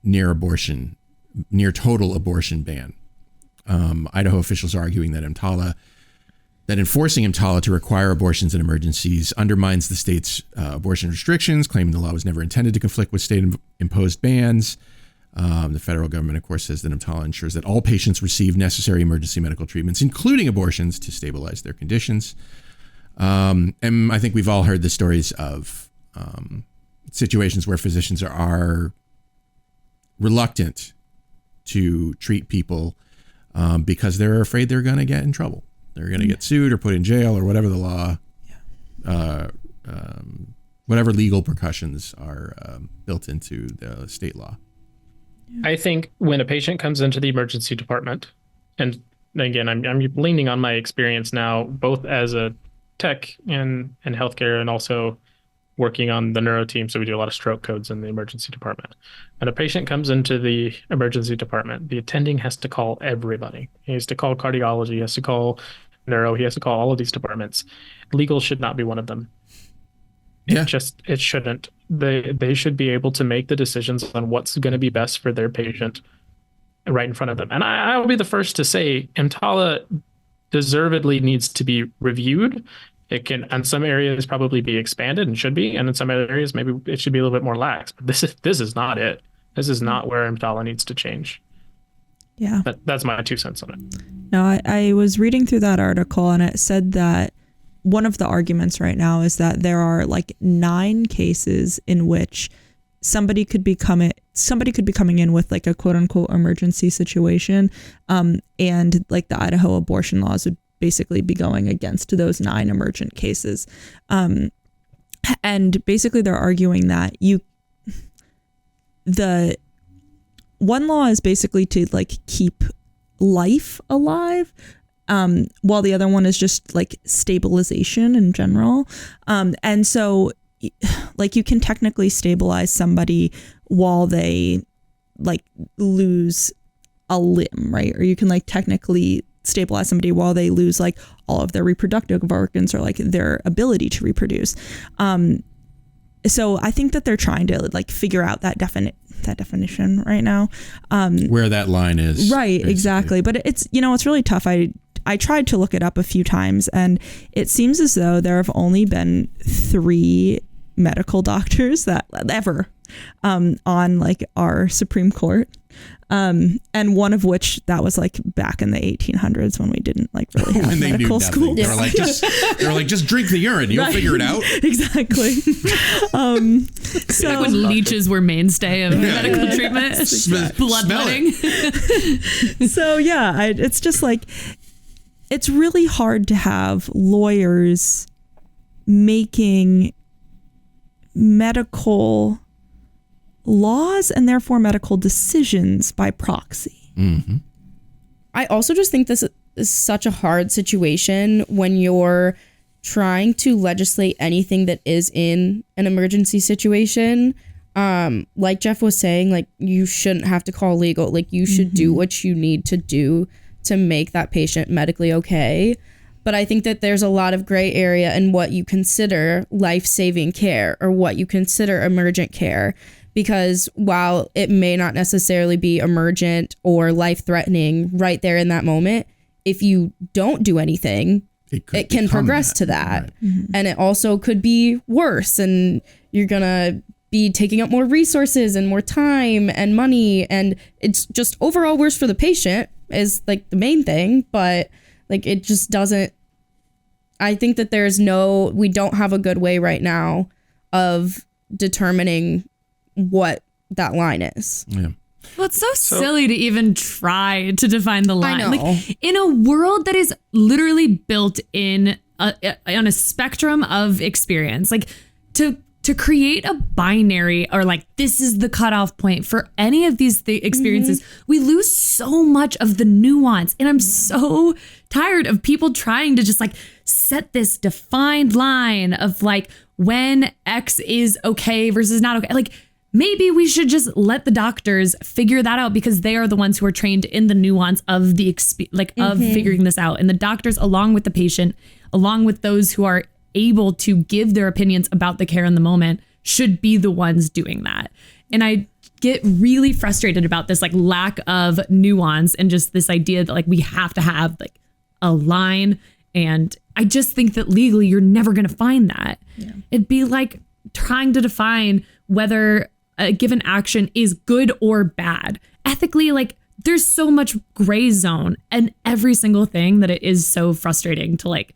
near total abortion ban. Idaho officials are arguing that enforcing EMTALA to require abortions in emergencies undermines the state's abortion restrictions, claiming the law was never intended to conflict with state-imposed bans. The federal government, of course, says that EMTALA ensures that all patients receive necessary emergency medical treatments, including abortions, to stabilize their conditions. And I think we've all heard the stories of situations where physicians are reluctant to treat people because they're afraid they're going to get in trouble. They're going to get sued or put in jail or whatever the law, whatever legal repercussions are built into the state law. I think when a patient comes into the emergency department, and again, I'm leaning on my experience now, both as a tech in healthcare and also working on the neuro team. So we do a lot of stroke codes in the emergency department. When a patient comes into the emergency department, the attending has to call everybody. He has to call cardiology, he has to call neuro, he has to call all of these departments. Legal should not be one of them. Yeah. It shouldn't. They should be able to make the decisions on what's going to be best for their patient right in front of them. And I will be the first to say EMTALA deservedly needs to be reviewed. It can, in some areas, probably be expanded and should be, and in some areas, maybe it should be a little bit more lax. But this is not it. This is not where EMTALA needs to change. Yeah. But that's my 2 cents on it. No, I was reading through that article, and it said that one of the arguments right now is that there are like 9 cases in which somebody could be coming in with like a quote unquote emergency situation, and like the Idaho abortion laws would basically be going against those 9 emergent cases. And basically they're arguing that the one law is basically to like keep life alive, while the other one is just like stabilization in general. And so like you can technically stabilize somebody while they like lose a limb, right? Or you can like technically stabilize somebody while they lose like all of their reproductive organs or like their ability to reproduce. So I think that they're trying to like figure out that definition right now. Where that line is. Right, basically. Exactly. But it's, it's really tough. I tried to look it up a few times, and it seems as though there have only been 3 medical doctors that ever on like our Supreme Court. And one of which that was like back in the 1800s when we didn't like really have medical school. They were like, just drink the urine. You'll figure it out. Exactly. So back when leeches were mainstay of medical treatment, bloodletting. So yeah, it's just like, it's really hard to have lawyers making medical laws and therefore medical decisions by proxy. Mm-hmm. I also just think this is such a hard situation when you're trying to legislate anything that is in an emergency situation. Like Jeff was saying, like you shouldn't have to call legal. Like you should do what you need to do to make that patient medically okay. But I think that there's a lot of gray area in what you consider life-saving care or what you consider emergent care. Because while it may not necessarily be emergent or life-threatening right there in that moment, if you don't do anything, it can progress to that. Right. Mm-hmm. And it also could be worse, and you're going to be taking up more resources and more time and money, and it's just overall worse for the patient is like the main thing. But like it just doesn't, I think that we don't have a good way right now of determining what that line is. Yeah. Well, it's so silly to even try to define the line. I know. Like, in a world that is literally built in on a spectrum of experience, like to create a binary or like this is the cutoff point for any of these experiences, we lose so much of the nuance. And I'm so tired of people trying to just like set this defined line of like when X is okay versus not okay. Like, maybe we should just let the doctors figure that out because they are the ones who are trained in the nuance of the of figuring this out. And the doctors, along with the patient, along with those who are able to give their opinions about the care in the moment, should be the ones doing that. And I get really frustrated about this like lack of nuance and just this idea that like we have to have like a line. And I just think that legally you're never going to find that. Yeah. It'd be like trying to define whether a given action is good or bad. Ethically, like there's so much gray zone and every single thing that it is so frustrating to like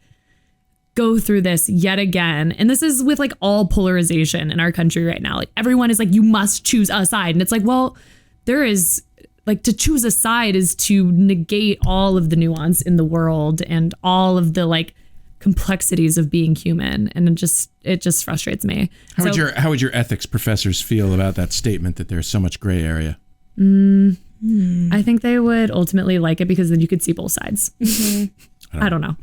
go through this yet again. And this is with like all polarization in our country right now. Like everyone is like, you must choose a side. And it's like, well, there is like to choose a side is to negate all of the nuance in the world and all of the like complexities of being human. And it just frustrates me. How would your ethics professors feel about that statement that there's so much gray area? I think they would ultimately like it because then you could see both sides. I don't know.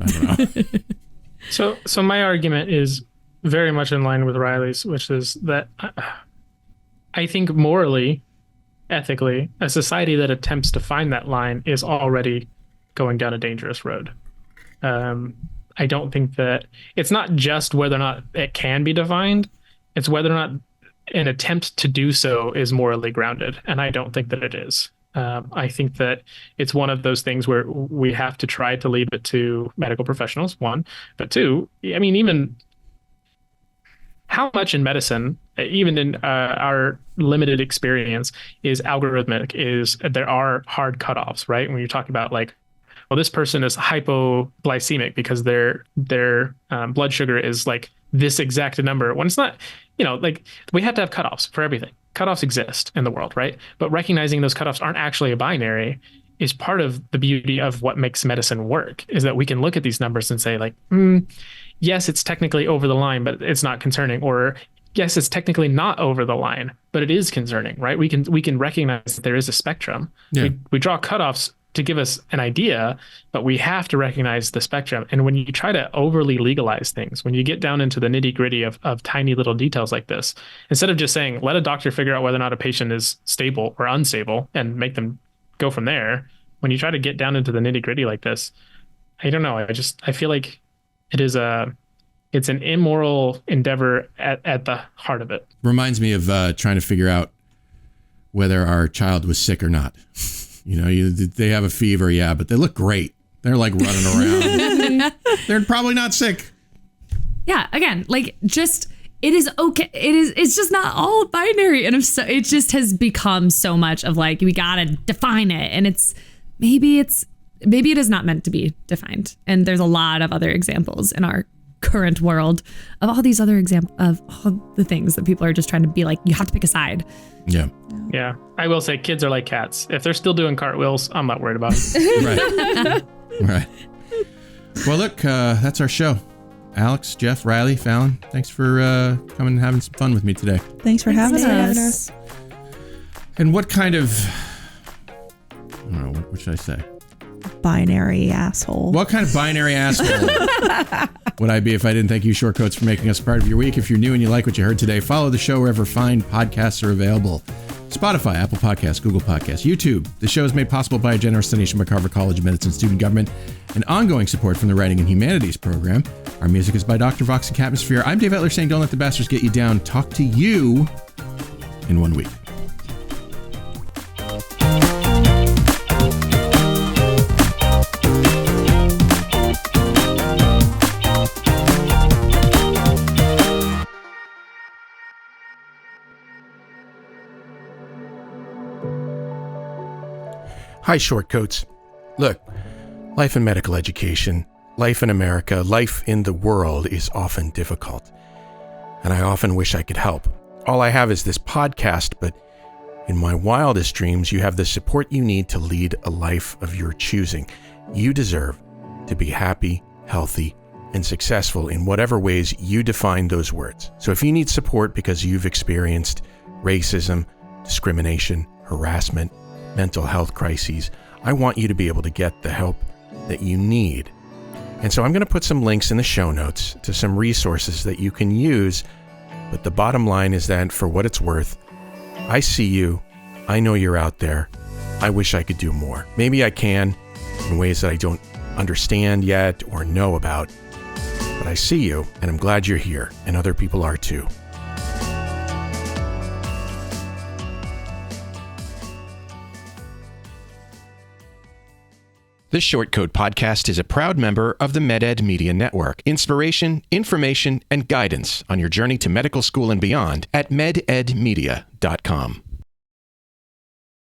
So my argument is very much in line with Riley's, which is that I think morally, ethically, a society that attempts to find that line is already going down a dangerous road. I don't think that it's not just whether or not it can be defined, it's whether or not an attempt to do so is morally grounded. And I don't think that it is. I think that it's one of those things where we have to try to leave it to medical professionals, one. But two, I mean, even how much in medicine, even in our limited experience, is algorithmic, there are hard cutoffs, right? When you talk about like, well, this person is hypoglycemic because their blood sugar is like this exact number. When it's not, like we have to have cutoffs for everything. Cutoffs exist in the world, right? But recognizing those cutoffs aren't actually a binary is part of the beauty of what makes medicine work, is that we can look at these numbers and say like, yes, it's technically over the line, but it's not concerning. Or yes, it's technically not over the line, but it is concerning, right? We can recognize that there is a spectrum. Yeah. We draw cutoffs to give us an idea, but we have to recognize the spectrum. And when you try to overly legalize things, when you get down into the nitty gritty of tiny little details like this, instead of just saying, let a doctor figure out whether or not a patient is stable or unstable and make them go from there, when you try to get down into the nitty gritty like this, I don't know. I feel like it's an immoral endeavor at the heart of it. Reminds me of trying to figure out whether our child was sick or not. They have a fever, yeah, but they look great. They're like running around. They're probably not sick. Yeah, again, like just it is okay. It's just not all binary, and it just has become so much of like we gotta define it, and maybe it is not meant to be defined. And there's a lot of other examples in our current world of all these other examples of all the things that people are just trying to be like, you have to pick a side. Yeah. I will say kids are like cats. If they're still doing cartwheels, I'm not worried about them. Right. Well, look, that's our show. Alex, Jeff, Riley, Fallon, thanks for coming and having some fun with me today. Thanks for having us. And what kind of, I don't know, what should I say? Binary asshole. What kind of binary asshole would I be if I didn't thank you, Shortcoats, for making us part of your week? If you're new and you like what you heard today, follow the show wherever fine podcasts are available. Spotify, Apple Podcasts, Google Podcasts, YouTube. The show is made possible by a generous donation by Carver College of Medicine student government and ongoing support from the Writing and Humanities program. Our music is by Dr. Vox and Catmosphere. I'm Dave Etler saying don't let the bastards get you down. Talk to you in 1 week. Hi, Shortcoats. Look, life in medical education, life in America, life in the world is often difficult. And I often wish I could help. all I have is this podcast, but in my wildest dreams, you have the support you need to lead a life of your choosing. You deserve to be happy, healthy, and successful in whatever ways you define those words. So if you need support because you've experienced racism, discrimination, harassment, mental health crises, I want you to be able to get the help that you need. And so I'm going to put some links in the show notes to some resources that you can use. But the bottom line is that for what it's worth, I see you. I know you're out there. I wish I could do more. Maybe I can in ways that I don't understand yet or know about. But I see you, and I'm glad you're here, and other people are too. This Short Code podcast is a proud member of the MedEd Media Network. Inspiration, information, and guidance on your journey to medical school and beyond at mededmedia.com.